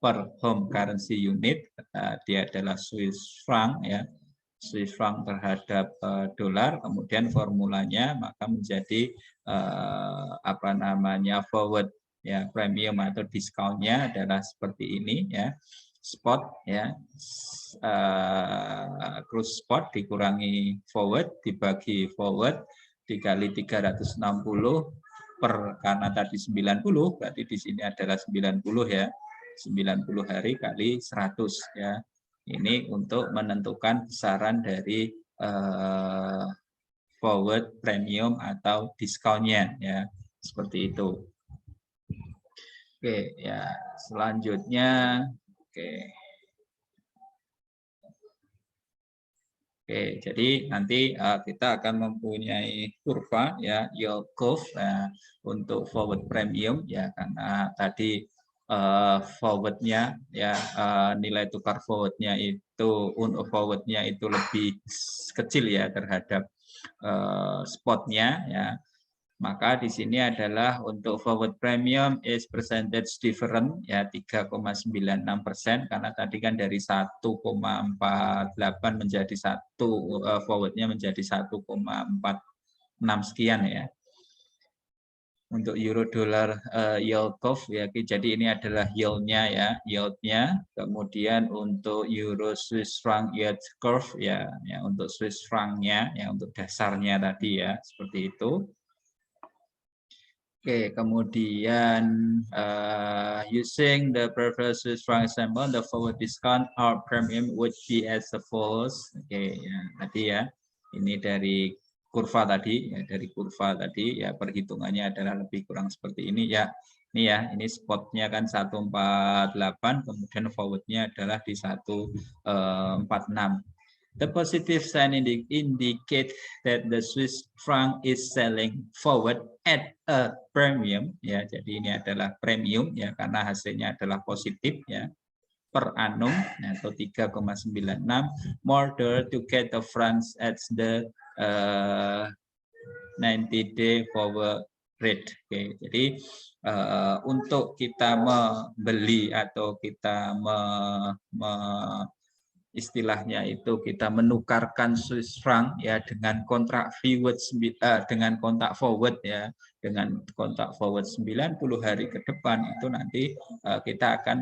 per home currency unit, dia adalah Swiss franc ya. Swiss franc terhadap dolar, kemudian formulanya maka menjadi apa namanya forward ya premium atau diskonnya adalah seperti ini ya. Spot ya cruise spot dikurangi forward dibagi forward dikali 360 per karena tadi 90 berarti di sini adalah 90 ya. 90 hari kali 100 ya. Ini untuk menentukan besaran dari forward premium atau diskonnya ya. Seperti itu. Oke, ya. Selanjutnya oke. Oke, jadi nanti kita akan mempunyai kurva ya yield curve untuk forward premium ya karena tadi forwardnya ya nilai tukar forwardnya itu untuk forwardnya itu lebih kecil ya terhadap spotnya ya. Maka di sini adalah untuk forward premium is percentage different ya 3,96% karena tadi kan dari 1,48 menjadi 1 forwardnya menjadi 1,46 sekian ya. Untuk euro dollar yield curve ya, jadi ini adalah yield-nya ya, yield-nya. Kemudian untuk euro Swiss franc yield curve ya, untuk Swiss franc-nya ya, untuk dasarnya tadi ya, seperti itu. Oke, kemudian using the preferred Swiss franc example, the forward discount or premium would be as follows. Oke, ya, tadi ya, ini dari kurva tadi ya, dari kurva tadi ya, perhitungannya adalah lebih kurang seperti ini ya. Ini ya, ini spotnya kan 148, kemudian forwardnya adalah di 146. The positive sign indicate that the Swiss franc is selling forward at a premium ya. Jadi ini adalah premium ya, karena hasilnya adalah positif ya, per annum atau 3,96 more to get the francs at the 90-day forward rate. Oke, jadi untuk kita membeli atau kita istilahnya itu kita menukarkan Swiss franc ya dengan kontrak forward ya, dengan kontrak forward 90 hari ke depan, itu nanti kita akan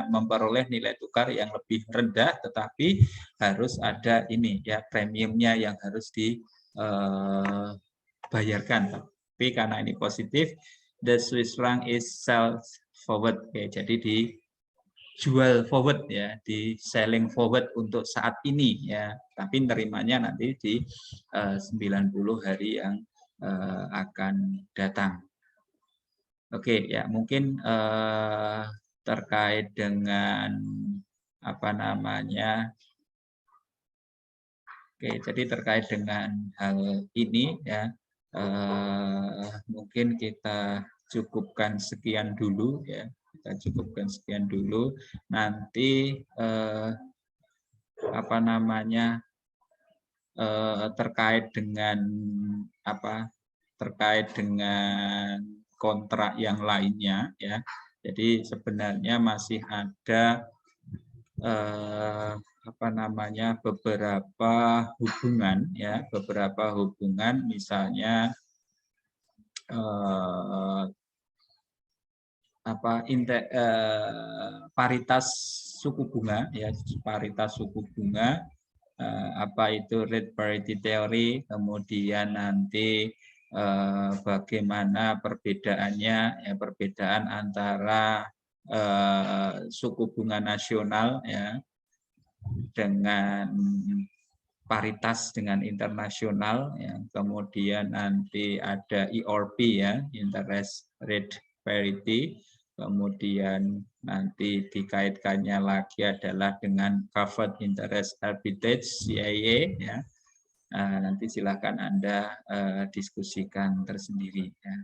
memperoleh nilai tukar yang lebih rendah, tetapi harus ada ini ya, premiumnya yang harus dibayarkan. Tapi karena ini positif, the Swiss franc is sold forward. Oke, jadi dijual forward ya, di selling forward untuk saat ini ya, tapi nerimanya nanti di 90 hari yang akan datang. Oke ya, mungkin terkait dengan jadi terkait dengan hal ini ya, mungkin kita cukupkan sekian dulu ya, nanti terkait dengan kontrak yang lainnya ya. Jadi sebenarnya masih ada beberapa hubungan misalnya paritas suku bunga ya, itu rate parity theory, kemudian nanti bagaimana perbedaan antara suku bunga nasional ya dengan paritas dengan internasional ya. Kemudian nanti ada ERP ya, interest rate parity, kemudian nanti dikaitkannya lagi adalah dengan covered interest arbitrage CIA ya. Nanti silakan Anda diskusikan tersendiri ya.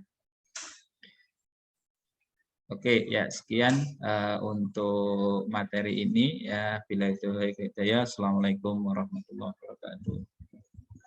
Oke ya, sekian untuk materi ini ya. Bila itu hidayah. Assalamualaikum warahmatullahi wabarakatuh.